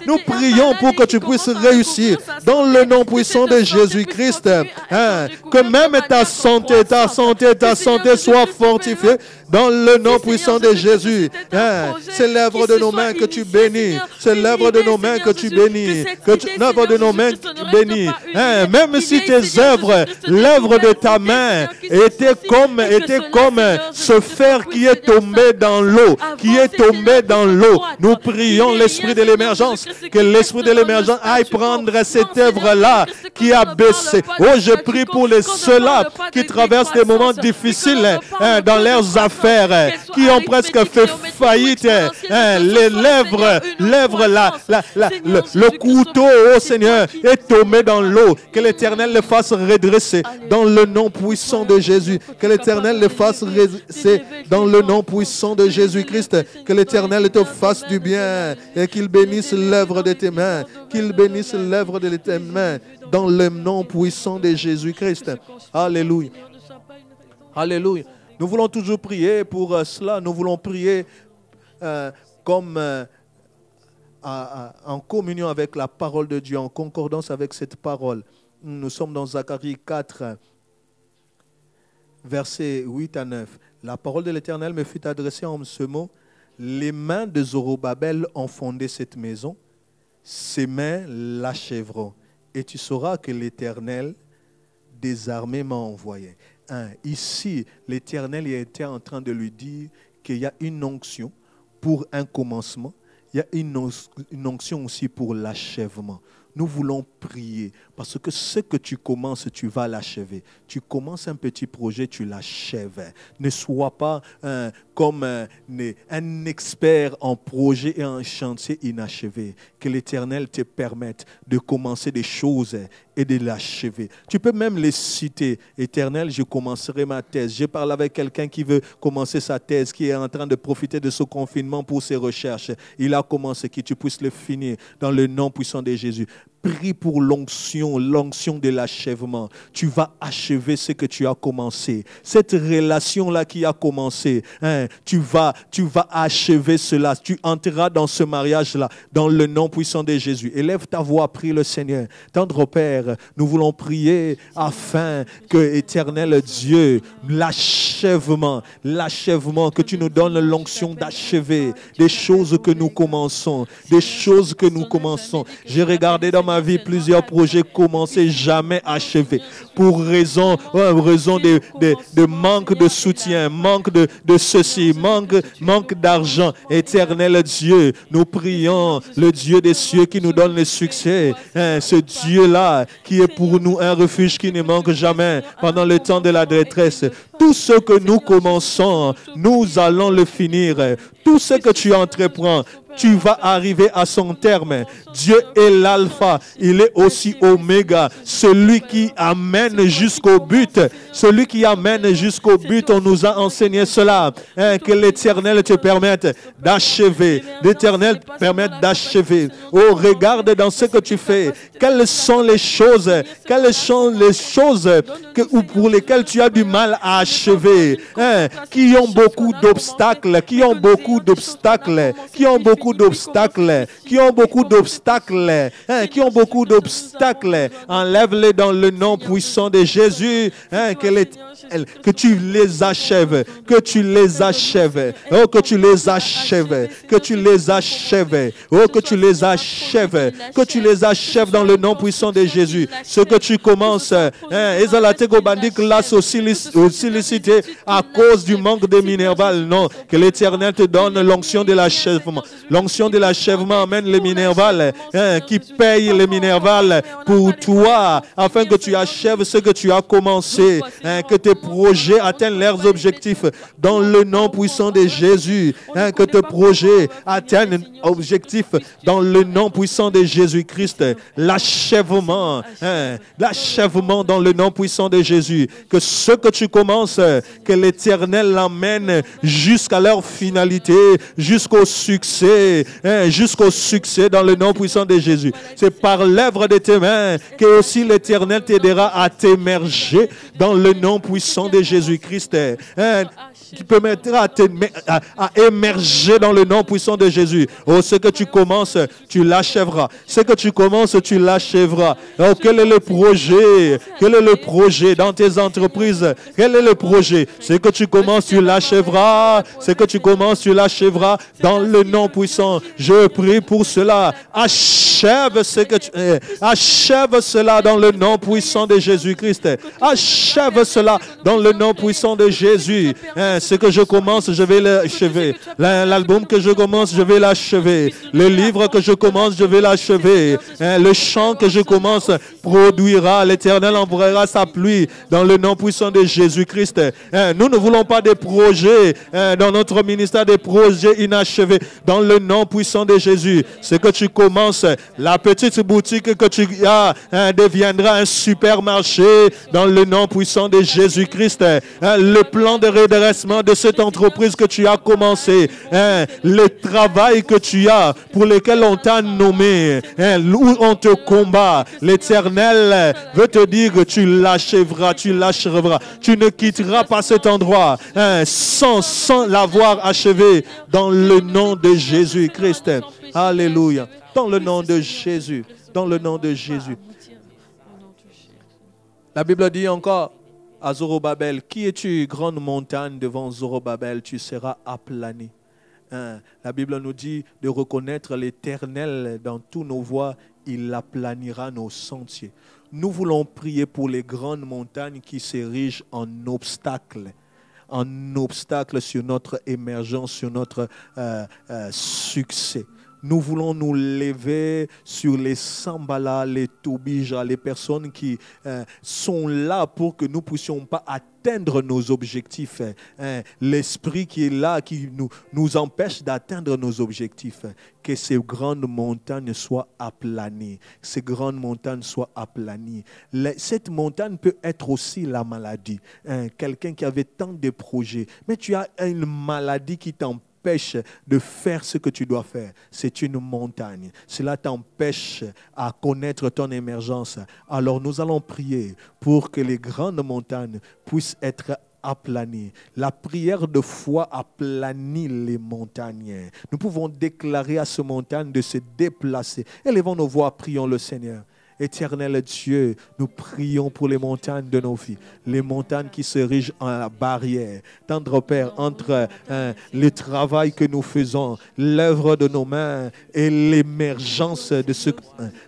Nous prions pour que tu puisses réussir dans le nom puissant de Jésus-Christ. Que même ta santé soit fortifiée dans le nom puissant de Jésus. C'est l'œuvre de nos mains que tu bénis. C'est l'œuvre de nos mains que tu bénis. L'œuvre de nos mains que tu bénis. Même si tes œuvres, l'œuvre de ta main était comme ce fer qui est tombé dans l'eau. Nous prions l'esprit de l'émergence. Que l'esprit de l'émergence aille prendre cette œuvre-là qui a baissé. Oh, je prie pour ceux-là qui traversent des moments difficiles dans leurs affaires, qui ont presque fait faillite. Les lèvres, le couteau, oh Seigneur, est tombé dans l'eau. Que l'Éternel le fasse redresser dans le nom puissant de Jésus. Que l'Éternel le fasse redresser dans le nom puissant de Jésus-Christ. Que l'Éternel te fasse du bien et qu'il bénisse l'œuvre de tes mains. Qu'il bénisse l'œuvre de tes mains dans le nom puissant de Jésus-Christ. Alléluia. Alléluia. Nous voulons toujours prier pour cela. Nous voulons prier en communion avec la parole de Dieu, en concordance avec cette parole. Nous sommes dans Zacharie 4, versets 8 à 9. La parole de l'Éternel me fut adressée en ce mot. Les mains de Zorobabel ont fondé cette maison. Ses mains l'achèveront. Et tu sauras que l'Éternel des armées m'a envoyé. Ici, l'Éternel était en train de lui dire qu'il y a une onction pour un commencement. Il y a une onction aussi pour l'achèvement. nous voulons prier parce que ce que tu commences, tu vas l'achever. Tu commences un petit projet, tu l'achèves. Ne sois pas comme un expert en projet et en chantier inachevé. Que l'Éternel te permette de commencer des choses et de l'achever. Tu peux même les citer. Éternel, je commencerai ma thèse. J'ai parlé avec quelqu'un qui veut commencer sa thèse, qui est en train de profiter de ce confinement pour ses recherches. Il a commencé, que tu puisses le finir dans le nom puissant de Jésus. Prie pour l'onction de l'achèvement. Tu vas achever ce que tu as commencé. Cette relation-là qui a commencé, tu vas achever cela. Tu entreras dans ce mariage-là, dans le nom puissant de Jésus. Élève ta voix, prie le Seigneur. Tendre Père, nous voulons prier afin que, Éternel Dieu, l'achèvement, que tu nous donnes l'onction d'achever des choses que nous commençons, J'ai regardé dans ma vie plusieurs projets commencés, jamais achevés, pour raison de manque de soutien, manque de ceci, manque d'argent. Éternel Dieu, nous prions le Dieu des cieux qui nous donne le succès, ce Dieu-là qui est pour nous un refuge qui ne manque jamais pendant le temps de la détresse. Tout ce que nous commençons, nous allons le finir. Tout ce que tu entreprends, tu vas arriver à son terme. Dieu est l'alpha, il est aussi oméga, celui qui amène jusqu'au but. Celui qui amène jusqu'au but, on nous a enseigné cela. Que l'Éternel te permette d'achever. L'Éternel te permette d'achever. Oh, regarde dans ce que tu fais. Quelles sont les choses pour lesquelles tu as du mal à achever, qui ont beaucoup d'obstacles, enlève-les dans le nom puissant de Jésus, que tu les achèves, oh, que tu les achèves, oh, que tu les achèves dans le nom puissant de Jésus. Ce que tu commences, sollicité à cause du manque de minerval, non, que l'Éternel te donne l'onction de l'achèvement. L'onction de l'achèvement amène le minerval, qui paye le minerval pour toi, afin que tu achèves ce que tu as commencé, que tes projets atteignent leurs objectifs dans le nom puissant de Jésus, que tes projets atteignent objectifs dans le nom puissant de Jésus-Christ. L'achèvement dans le nom puissant de Jésus, que ce que tu commences, que l'Éternel l'amène jusqu'à leur finalité, jusqu'au succès dans le nom puissant de Jésus. C'est par l'œuvre de tes mains que aussi l'Éternel t'aidera à t'émerger dans le nom puissant de Jésus-Christ. Qui permettra à émerger dans le nom puissant de Jésus. Oh, ce que tu commences, tu l'achèveras. Ce que tu commences, tu l'achèveras. Oh, quel est le projet? Quel est le projet dans tes entreprises? Quel est le projet? Ce que tu commences, tu l'achèveras. Ce que tu commences, tu l'achèveras dans le nom puissant. Je prie pour cela. Achève cela dans le nom puissant de Jésus-Christ. Achève cela dans le nom puissant de Jésus. Ce que je commence, je vais l'achever. L'album que je commence, je vais l'achever. Le livre que je commence, je vais l'achever. Le chant que je commence produira. L'Éternel enverra sa pluie dans le nom puissant de Jésus-Christ. Nous ne voulons pas des projets dans notre ministère, des projets inachevés. Dans le nom puissant de Jésus. Ce que tu commences, la petite boutique que tu as deviendra un supermarché dans le nom puissant de Jésus-Christ. Le plan de redressement de cette entreprise que tu as commencé, le travail que tu as pour lequel on t'a nommé, où on te combat, l'Éternel veut te dire que tu l'achèveras. Tu ne quitteras pas cet endroit sans l'avoir achevé dans le nom de Jésus-Christ. Alléluia. Dans le nom de Jésus. Dans le nom de Jésus. La Bible dit encore à Zorobabel, qui es-tu, grande montagne? Devant Zorobabel, tu seras aplani. La Bible nous dit de reconnaître l'Éternel dans tous nos voies, il aplanira nos sentiers. Nous voulons prier pour les grandes montagnes qui s'érigent en obstacles sur notre émergence, sur notre succès. nous voulons nous lever sur les Sambala, les Tobija, les personnes qui sont là pour que nous ne puissions pas atteindre nos objectifs. L'esprit qui est là, qui nous empêche d'atteindre nos objectifs. Que ces grandes montagnes soient aplanies. Ces grandes montagnes soient aplanies. Cette montagne peut être aussi la maladie. Quelqu'un qui avait tant de projets, mais tu as une maladie qui t'empêche de faire ce que tu dois faire. C'est une montagne. Cela t'empêche à connaître ton émergence. Alors nous allons prier pour que les grandes montagnes puissent être aplanies. La prière de foi aplanit les montagnes. Nous pouvons déclarer à ces montagnes de se déplacer. Élevons nos voix, prions le Seigneur. Éternel Dieu, nous prions pour les montagnes de nos vies, les montagnes qui se érigent en barrière. Tendre Père, entre le travail que nous faisons, l'œuvre de nos mains et l'émergence de ce...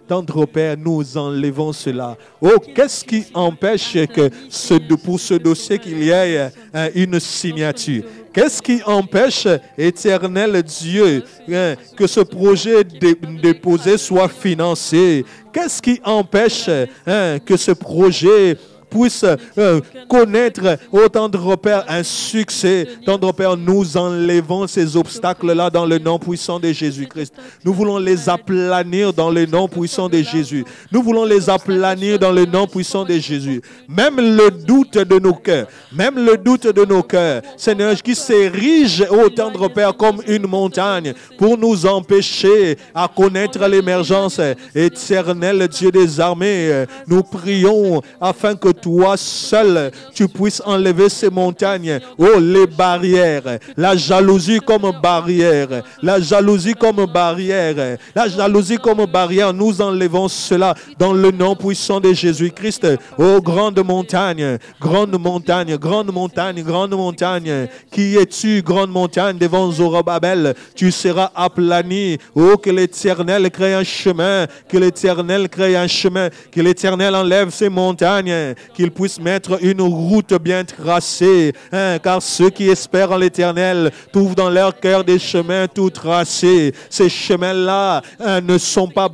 Tendre Père, nous enlevons cela. Oh, qu'est-ce qui empêche que pour ce dossier qu'il y ait une signature? Qu'est-ce qui empêche, éternel Dieu, que ce projet déposé soit financé? Qu'est-ce qui empêche que ce projet puisse connaître, oh tendre Père, un succès? Tendre Père, nous enlevons ces obstacles-là dans le nom puissant de Jésus-Christ. Nous voulons les aplanir dans le nom puissant de Jésus. Nous voulons les aplanir dans le nom puissant de Jésus. Même le doute de nos cœurs, Seigneur, qui s'érige, oh tendre Père, comme une montagne pour nous empêcher à connaître l'émergence. Éternel Dieu des armées, nous prions afin que toi seul, tu puisses enlever ces montagnes. Oh, les barrières. La jalousie comme barrière. La jalousie comme barrière. La jalousie comme barrière. Nous enlevons cela dans le nom puissant de Jésus-Christ. Oh, grande montagne. Grande montagne. Grande montagne. Grande montagne. Qui es-tu, grande montagne, devant Zorobabel? Tu seras aplani. Oh, que l'Éternel crée un chemin. Que l'Éternel crée un chemin. Que l'Éternel enlève ces montagnes. Qu'il puisse mettre une route bien tracée, car ceux qui espèrent en l'Éternel trouvent dans leur cœur des chemins tout tracés. Ces chemins-là ne sont pas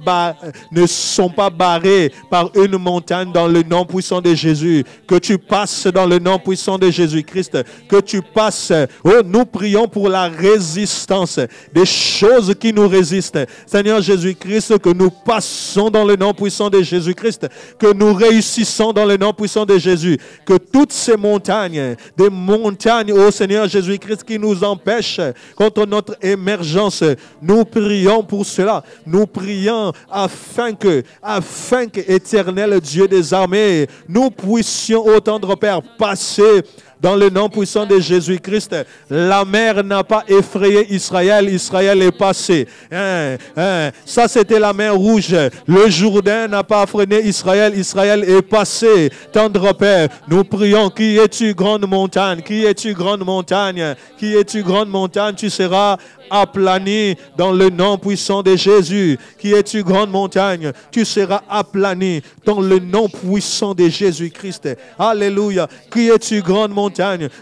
barrés par une montagne dans le nom puissant de Jésus. Que tu passes dans le nom puissant de Jésus-Christ. Que tu passes. Oh, nous prions pour la résistance des choses qui nous résistent. Seigneur Jésus-Christ, que nous passons dans le nom puissant de Jésus-Christ. Que nous réussissons dans le nom puissant de Jésus, que toutes ces montagnes, des montagnes, ô Seigneur Jésus-Christ, qui nous empêchent contre notre émergence, nous prions pour cela. Nous prions afin que, éternel Dieu des armées, nous puissions, ô tendre Père, passer dans le nom puissant de Jésus-Christ. La mer n'a pas effrayé Israël. Israël est passé. Ça, c'était la mer rouge. Le Jourdain n'a pas freiné Israël. Israël est passé. Tendre Père, nous prions. Qui es-tu, grande montagne? Qui es-tu, grande montagne? Qui es-tu, grande montagne? Tu seras aplani dans le nom puissant de Jésus. Qui es-tu, grande montagne? Tu seras aplani dans le nom puissant de Jésus-Christ. Alléluia. Qui es-tu, grande montagne?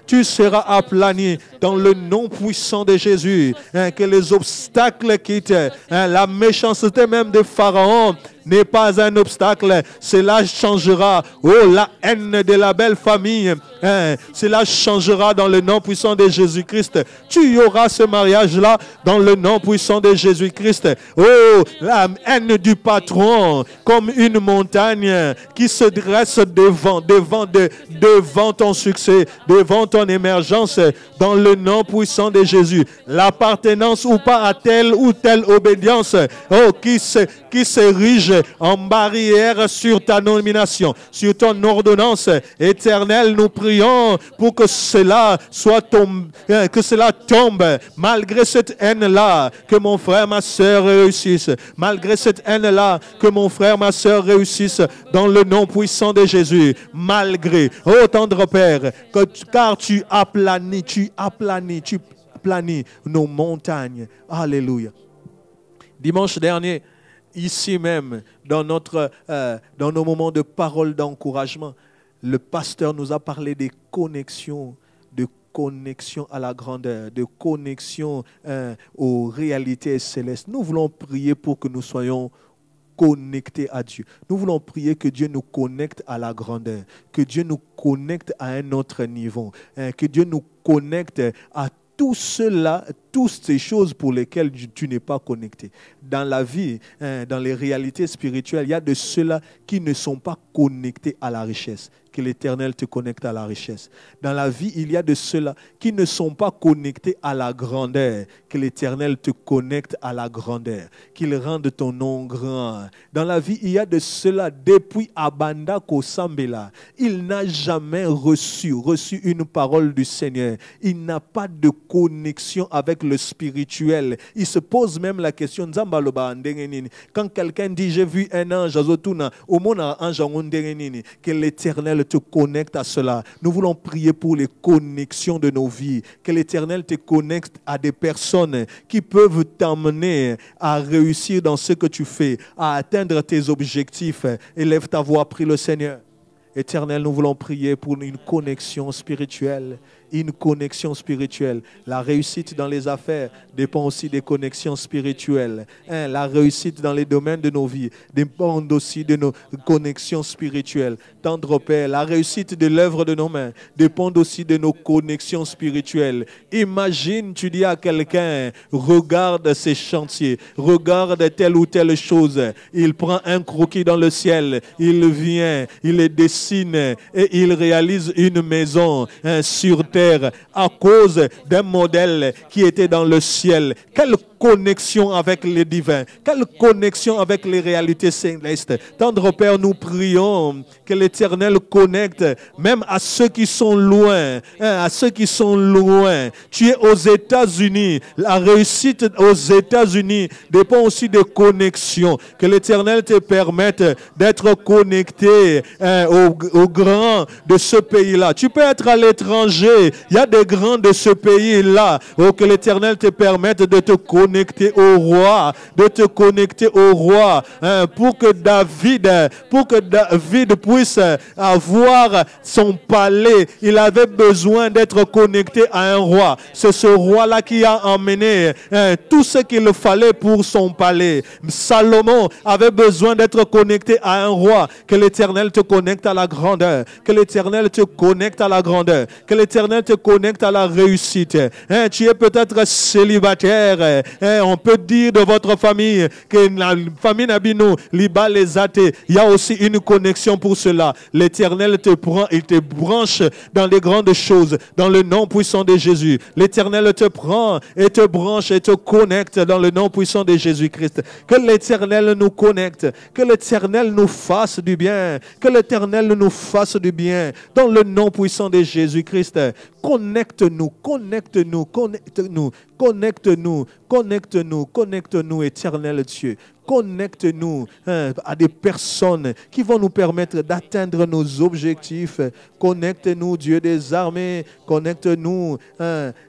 Tu seras aplani dans le nom puissant de Jésus. Que les obstacles quittent. La méchanceté même de Pharaon n'est pas un obstacle. Cela changera. Oh, la haine de la belle famille. Cela changera dans le nom puissant de Jésus-Christ. Tu auras ce mariage-là dans le nom puissant de Jésus-Christ. Oh, la haine du patron comme une montagne qui se dresse devant ton succès, devant ton émergence dans le nom puissant de Jésus. L'appartenance ou pas à telle ou telle obédience, oh, qui s'érige en barrière sur ta nomination, sur ton ordonnance éternelle. Nous prions pour que cela soit que cela tombe malgré cette haine-là, que mon frère, ma soeur réussisse. Malgré cette haine-là, que mon frère, ma soeur réussisse dans le nom puissant de Jésus. Malgré, oh tendre Père, car tu aplanis nos montagnes. Alléluia. Dimanche dernier, ici même, dans nos moments de parole d'encouragement, le pasteur nous a parlé des connexions, de connexion à la grandeur, de connexion aux réalités célestes. Nous voulons prier pour que nous soyons connectés à Dieu. Nous voulons prier que Dieu nous connecte à la grandeur, que Dieu nous connecte à un autre niveau, que Dieu nous connecte à tout cela, toutes ces choses pour lesquelles tu n'es pas connecté. Dans la vie, dans les réalités spirituelles, il y a de ceux-là qui ne sont pas connectés à la richesse. Que l'Éternel te connecte à la richesse. Dans la vie, il y a de ceux-là qui ne sont pas connectés à la grandeur. Que l'Éternel te connecte à la grandeur. Qu'il rende ton nom grand. Dans la vie, il y a de ceux-là, depuis Abanda Kosambela, il n'a jamais reçu une parole du Seigneur. Il n'a pas de connexion avec le spirituel. Il se pose même la question, quand quelqu'un dit, j'ai vu un ange, que l'Éternel te connecte à cela. Nous voulons prier pour les connexions de nos vies. Que l'Éternel te connecte à des personnes qui peuvent t'amener à réussir dans ce que tu fais, à atteindre tes objectifs. Élève ta voix, prie le Seigneur. Éternel, nous voulons prier pour une connexion spirituelle. Une connexion spirituelle. La réussite dans les affaires dépend aussi des connexions spirituelles. La réussite dans les domaines de nos vies dépend aussi de nos connexions spirituelles. Tendre Père, la réussite de l'œuvre de nos mains dépend aussi de nos connexions spirituelles. Imagine, tu dis à quelqu'un, regarde ces chantiers, regarde telle ou telle chose. Il prend un croquis dans le ciel, il vient, il les dessine et il réalise une maison sur terre à cause d'un modèle qui était dans le ciel. Quelle connexion avec les divins, quelle connexion avec les réalités célestes. Tendre Père, nous prions que l'Éternel connecte même à ceux qui sont loin, à ceux qui sont loin. Tu es aux États-Unis, la réussite aux États-Unis dépend aussi de connexions. Que l'Éternel te permette d'être connecté aux grands de ce pays-là. Tu peux être à l'étranger, il y a des grands de ce pays-là. Oh, que l'Éternel te permette de te connecter au roi, de te connecter au roi, pour que David puisse avoir son palais. Il avait besoin d'être connecté à un roi. C'est ce roi-là qui a emmené tout ce qu'il fallait pour son palais. Salomon avait besoin d'être connecté à un roi. Que l'Éternel te connecte à la grandeur. Que l'Éternel te connecte à la grandeur. Que l'Éternel te connecte à la réussite. Tu es peut-être célibataire. On peut dire de votre famille que la famille Nabino, Liba les athées, il y a aussi une connexion pour cela. L'Éternel te prend, il te branche dans les grandes choses, dans le nom puissant de Jésus. L'Éternel te prend et te branche et te connecte dans le nom puissant de Jésus-Christ. Que l'Éternel nous connecte, que l'Éternel nous fasse du bien, que l'Éternel nous fasse du bien dans le nom puissant de Jésus-Christ. Connecte-nous, connecte-nous, connecte-nous, connecte-nous, connecte-nous, connecte-nous, Éternel Dieu. Connecte-nous à des personnes qui vont nous permettre d'atteindre nos objectifs. Connecte-nous, Dieu des armées. Connecte-nous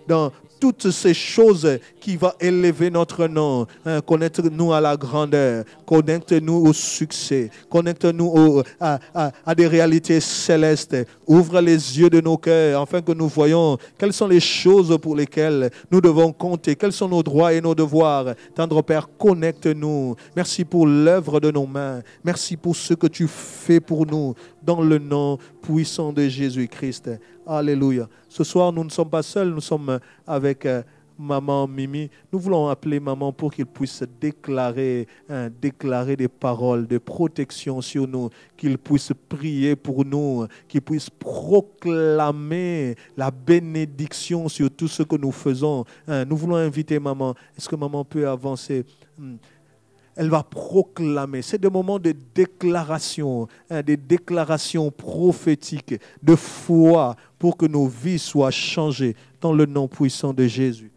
dans toutes ces choses qui vont élever notre nom. Connecte-nous à la grandeur. Connecte-nous au succès. Connecte-nous à des réalités célestes. Ouvre les yeux de nos cœurs afin que nous voyons quelles sont les choses pour lesquelles nous devons compter. Quels sont nos droits et nos devoirs. Tendre Père, connecte-nous. Merci pour l'œuvre de nos mains. Merci pour ce que tu fais pour nous dans le nom puissant de Jésus-Christ. Alléluia. Ce soir, nous ne sommes pas seuls, nous sommes avec maman Mimi. Nous voulons appeler maman pour qu'il puisse déclarer des paroles de protection sur nous, qu'il puisse prier pour nous, qu'il puisse proclamer la bénédiction sur tout ce que nous faisons. Nous voulons inviter maman. Est-ce que maman peut avancer? Elle va proclamer. C'est des moments de déclaration, des déclarations prophétiques, de foi, pour que nos vies soient changées dans le nom puissant de Jésus.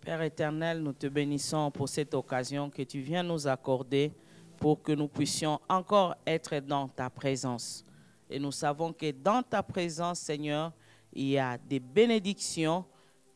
Père éternel, nous te bénissons pour cette occasion que tu viens nous accorder pour que nous puissions encore être dans ta présence. Et nous savons que dans ta présence, Seigneur, il y a des bénédictions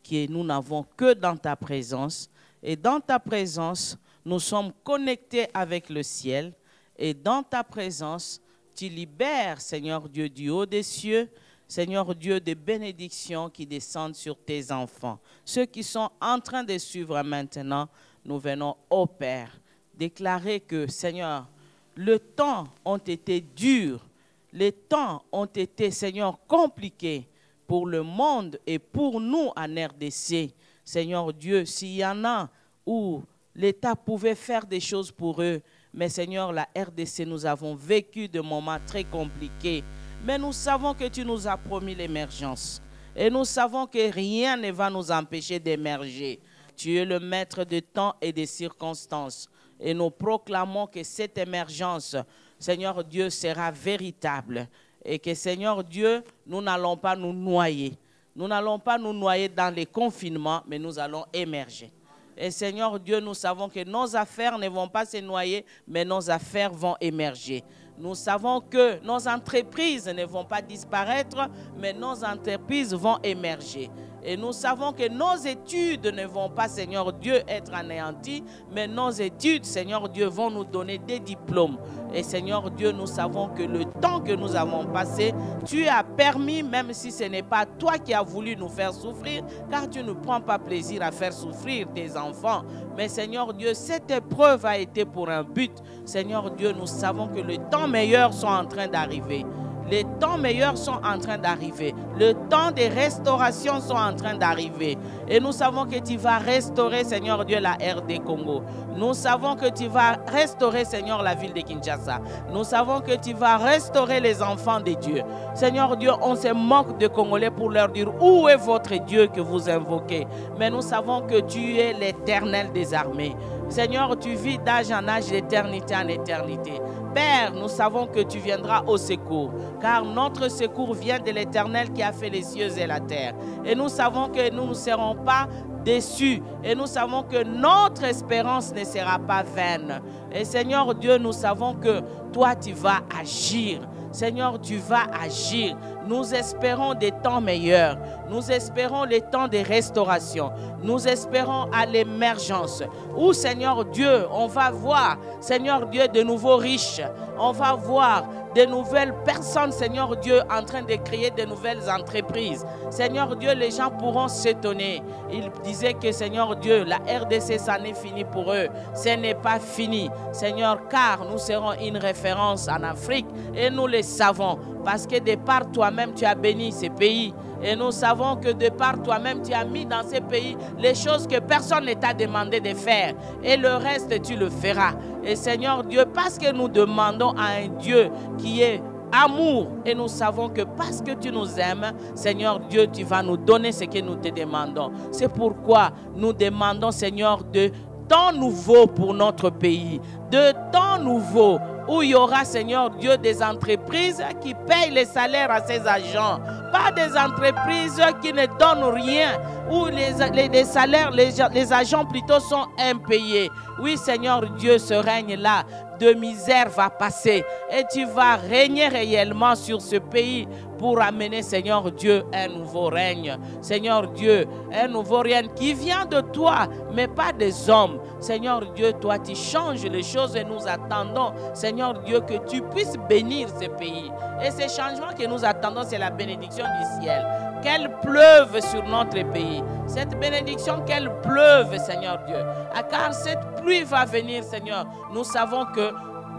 que nous n'avons que dans ta présence. Et dans ta présence, nous sommes connectés avec le ciel et dans ta présence, tu libères, Seigneur Dieu, du haut des cieux, Seigneur Dieu, des bénédictions qui descendent sur tes enfants. Ceux qui sont en train de suivre maintenant, nous venons au Père déclarer que, Seigneur, le temps ont été dur, les temps ont été, Seigneur, compliqués pour le monde et pour nous en RDC. Seigneur Dieu, s'il y en a où l'État pouvait faire des choses pour eux, mais Seigneur, la RDC, nous avons vécu des moments très compliqués. Mais nous savons que tu nous as promis l'émergence. Et nous savons que rien ne va nous empêcher d'émerger. Tu es le maître de temps et des circonstances. Et nous proclamons que cette émergence, Seigneur Dieu, sera véritable. Et que, Seigneur Dieu, nous n'allons pas nous noyer. Nous n'allons pas nous noyer dans les confinements, mais nous allons émerger. Et Seigneur Dieu, nous savons que nos affaires ne vont pas se noyer, mais nos affaires vont émerger. Nous savons que nos entreprises ne vont pas disparaître, mais nos entreprises vont émerger. Et nous savons que nos études ne vont pas, Seigneur Dieu, être anéanties, mais nos études, Seigneur Dieu, vont nous donner des diplômes. Et Seigneur Dieu, nous savons que le temps que nous avons passé, tu as permis, même si ce n'est pas toi qui as voulu nous faire souffrir, car tu ne prends pas plaisir à faire souffrir tes enfants. Mais Seigneur Dieu, cette épreuve a été pour un but. Seigneur Dieu, nous savons que les temps meilleurs sont en train d'arriver. Les temps meilleurs sont en train d'arriver. Le temps des restaurations sont en train d'arriver. Et nous savons que tu vas restaurer, Seigneur Dieu, la RD Congo. Nous savons que tu vas restaurer, Seigneur, la ville de Kinshasa. Nous savons que tu vas restaurer les enfants de Dieu. Seigneur Dieu, on se moque de Congolais pour leur dire où est votre Dieu que vous invoquez. Mais nous savons que tu es l'Éternel des armées. Seigneur, tu vis d'âge en âge, d'éternité en éternité. Père, nous savons que tu viendras au secours, car notre secours vient de l'Éternel qui a fait les cieux et la terre. Et nous savons que nous ne serons pas déçus, et nous savons que notre espérance ne sera pas vaine. Et Seigneur Dieu, nous savons que toi, tu vas agir. Seigneur, tu vas agir. Nous espérons des temps meilleurs. Nous espérons les temps de restauration. Nous espérons à l'émergence. Où, Seigneur Dieu, on va voir, Seigneur Dieu, de nouveaux riches. On va voir de nouvelles personnes, Seigneur Dieu, en train de créer de nouvelles entreprises. Seigneur Dieu, les gens pourront s'étonner. Ils disaient que, Seigneur Dieu, la RDC, ça n'est fini pour eux. Ce n'est pas fini, Seigneur, car nous serons une référence en Afrique et nous le savons. Parce que de par toi-même, tu as béni ces pays. Et nous savons que de par toi-même, tu as mis dans ces pays les choses que personne ne t'a demandé de faire. Et le reste, tu le feras. Et Seigneur Dieu, parce que nous demandons à un Dieu qui est amour, et nous savons que parce que tu nous aimes, Seigneur Dieu, tu vas nous donner ce que nous te demandons. C'est pourquoi nous demandons, Seigneur, de temps nouveau pour notre pays, de temps nouveau où il y aura, Seigneur Dieu, des entreprises qui payent les salaires à ses agents, pas des entreprises qui ne donnent rien, où les salaires, les agents plutôt sont impayés. Oui, Seigneur Dieu, ce règne-là de misère va passer et tu vas régner réellement sur ce pays pour amener, Seigneur Dieu, un nouveau règne. Seigneur Dieu, un nouveau règne qui vient de toi, mais pas des hommes. Seigneur Dieu, toi, tu changes les choses et nous attendons, Seigneur Dieu, que tu puisses bénir ce pays. Et ce changement que nous attendons, c'est la bénédiction du ciel. Qu'elle pleuve sur notre pays. Cette bénédiction, qu'elle pleuve, Seigneur Dieu. Car cette pluie va venir, Seigneur. Nous savons que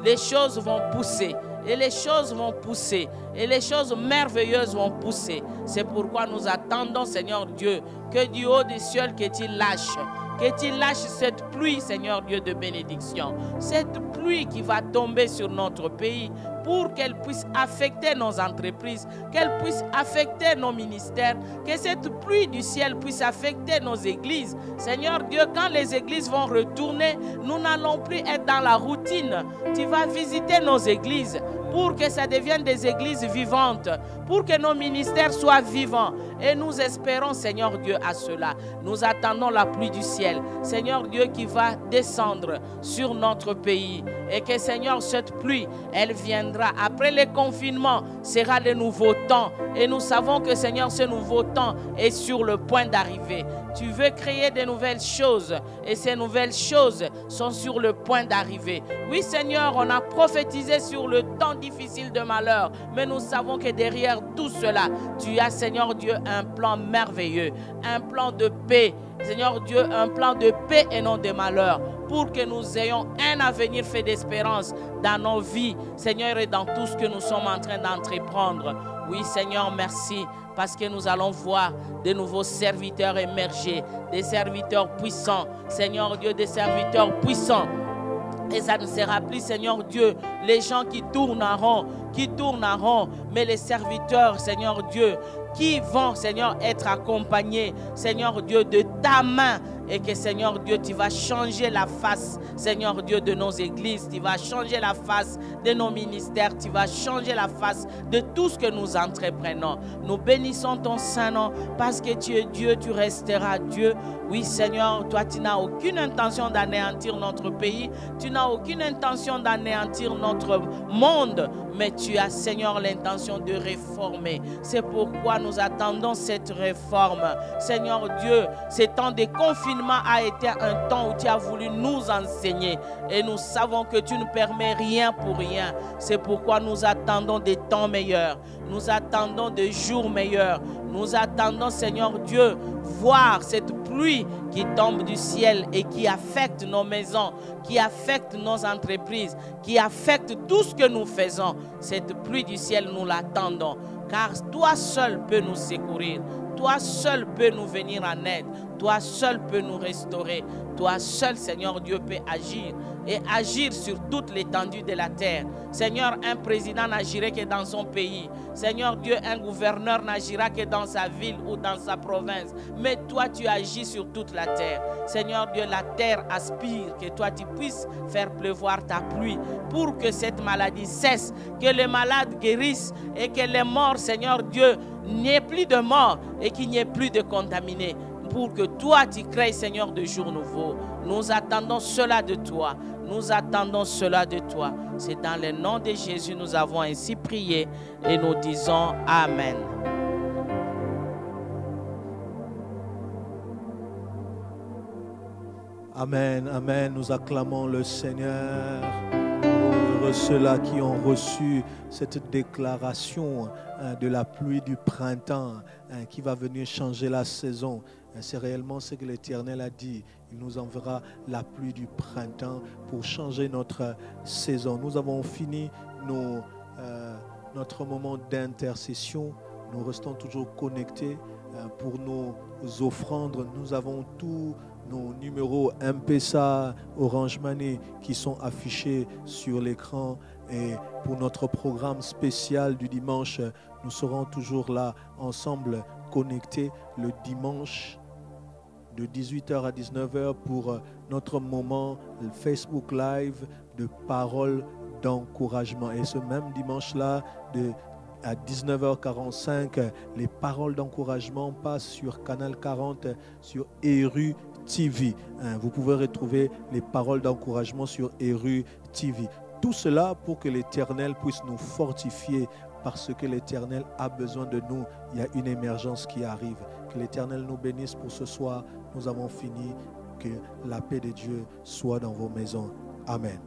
les choses vont pousser. Et les choses vont pousser. Et les choses merveilleuses vont pousser. C'est pourquoi nous attendons, Seigneur Dieu, que du haut des cieux, que tu lâches. Que tu lâches cette pluie, Seigneur Dieu, de bénédiction. Cette pluie qui va tomber sur notre pays pour qu'elle puisse affecter nos entreprises, qu'elle puisse affecter nos ministères, que cette pluie du ciel puisse affecter nos églises. Seigneur Dieu, quand les églises vont retourner, nous n'allons plus être dans la routine. Tu vas visiter nos églises pour que ça devienne des églises vivantes, pour que nos ministères soient vivants. Et nous espérons, Seigneur Dieu, à cela. Nous attendons la pluie du ciel, Seigneur Dieu, qui va descendre sur notre pays. Et que, Seigneur, cette pluie, elle viendra viendra. Après les confinements, sera de nouveaux temps. Et nous savons que, Seigneur, ce nouveau temps est sur le point d'arriver. Tu veux créer de nouvelles choses et ces nouvelles choses sont sur le point d'arriver. Oui, Seigneur, on a prophétisé sur le temps difficile de malheur, mais nous savons que derrière tout cela, tu as, Seigneur Dieu, un plan merveilleux, un plan de paix. Seigneur Dieu, un plan de paix et non de malheur, pour que nous ayons un avenir fait d'espérance dans nos vies, Seigneur, et dans tout ce que nous sommes en train d'entreprendre. Oui, Seigneur, merci, parce que nous allons voir de nouveaux serviteurs émerger, des serviteurs puissants, Seigneur Dieu, des serviteurs puissants. Et ça ne sera plus, Seigneur Dieu, les gens qui tournent en rond, mais les serviteurs, Seigneur Dieu, qui vont, Seigneur, être accompagnés, Seigneur Dieu, de ta main. Et que, Seigneur Dieu, tu vas changer la face, Seigneur Dieu, de nos églises. Tu vas changer la face de nos ministères. Tu vas changer la face de tout ce que nous entreprenons. Nous bénissons ton Saint-Nom parce que tu es Dieu, tu resteras Dieu. Oui, Seigneur, toi, tu n'as aucune intention d'anéantir notre pays. Tu n'as aucune intention d'anéantir notre monde. Mais tu as, Seigneur, l'intention de réformer. C'est pourquoi nous attendons cette réforme. Seigneur Dieu, ces temps de confinement a été un temps où tu as voulu nous enseigner. Et nous savons que tu ne permets rien pour rien. C'est pourquoi nous attendons des temps meilleurs. Nous attendons des jours meilleurs. Nous attendons, Seigneur Dieu, voir cette pluie qui tombe du ciel et qui affecte nos maisons, qui affecte nos entreprises, qui affecte tout ce que nous faisons. Cette pluie du ciel, nous l'attendons. Car toi seul peux nous secourir. Toi seul peux nous venir en aide. Toi seul peux nous restaurer. Toi seul, Seigneur Dieu, peut agir. Et agir sur toute l'étendue de la terre. Seigneur, un président n'agirait que dans son pays. Seigneur Dieu, un gouverneur n'agira que dans sa ville ou dans sa province. Mais toi, tu agis sur toute la terre. Seigneur Dieu, la terre aspire que toi, tu puisses faire pleuvoir ta pluie pour que cette maladie cesse, que les malades guérissent et que les morts, Seigneur Dieu, n'y ait plus de morts et qu'il n'y ait plus de contaminés. Pour que toi, tu crées, Seigneur, de jours nouveaux. Nous attendons cela de toi. Nous attendons cela de toi. C'est dans le nom de Jésus nous avons ainsi prié et nous disons Amen. Amen, amen. Nous acclamons le Seigneur. Heureux ceux-là qui ont reçu cette déclaration de la pluie du printemps qui va venir changer la saison. C'est réellement ce que l'Éternel a dit. Il nous enverra la pluie du printemps pour changer notre saison. Nous avons fini notre moment d'intercession. Nous restons toujours connectés pour nos offrandes. Nous avons tous nos numéros M-Pesa, Orange Money qui sont affichés sur l'écran. Et pour notre programme spécial du dimanche, nous serons toujours là ensemble, connectés le dimanche de 18h à 19h pour notre moment Facebook Live de paroles d'encouragement. Et ce même dimanche-là, à 19h45, les paroles d'encouragement passent sur Canal 40, sur Eru TV. Vous pouvez retrouver les paroles d'encouragement sur Eru TV. Tout cela pour que l'Éternel puisse nous fortifier parce que l'Éternel a besoin de nous. Il y a une émergence qui arrive. Que l'Éternel nous bénisse pour ce soir. Nous avons fini. Que la paix de Dieu soit dans vos maisons. Amen.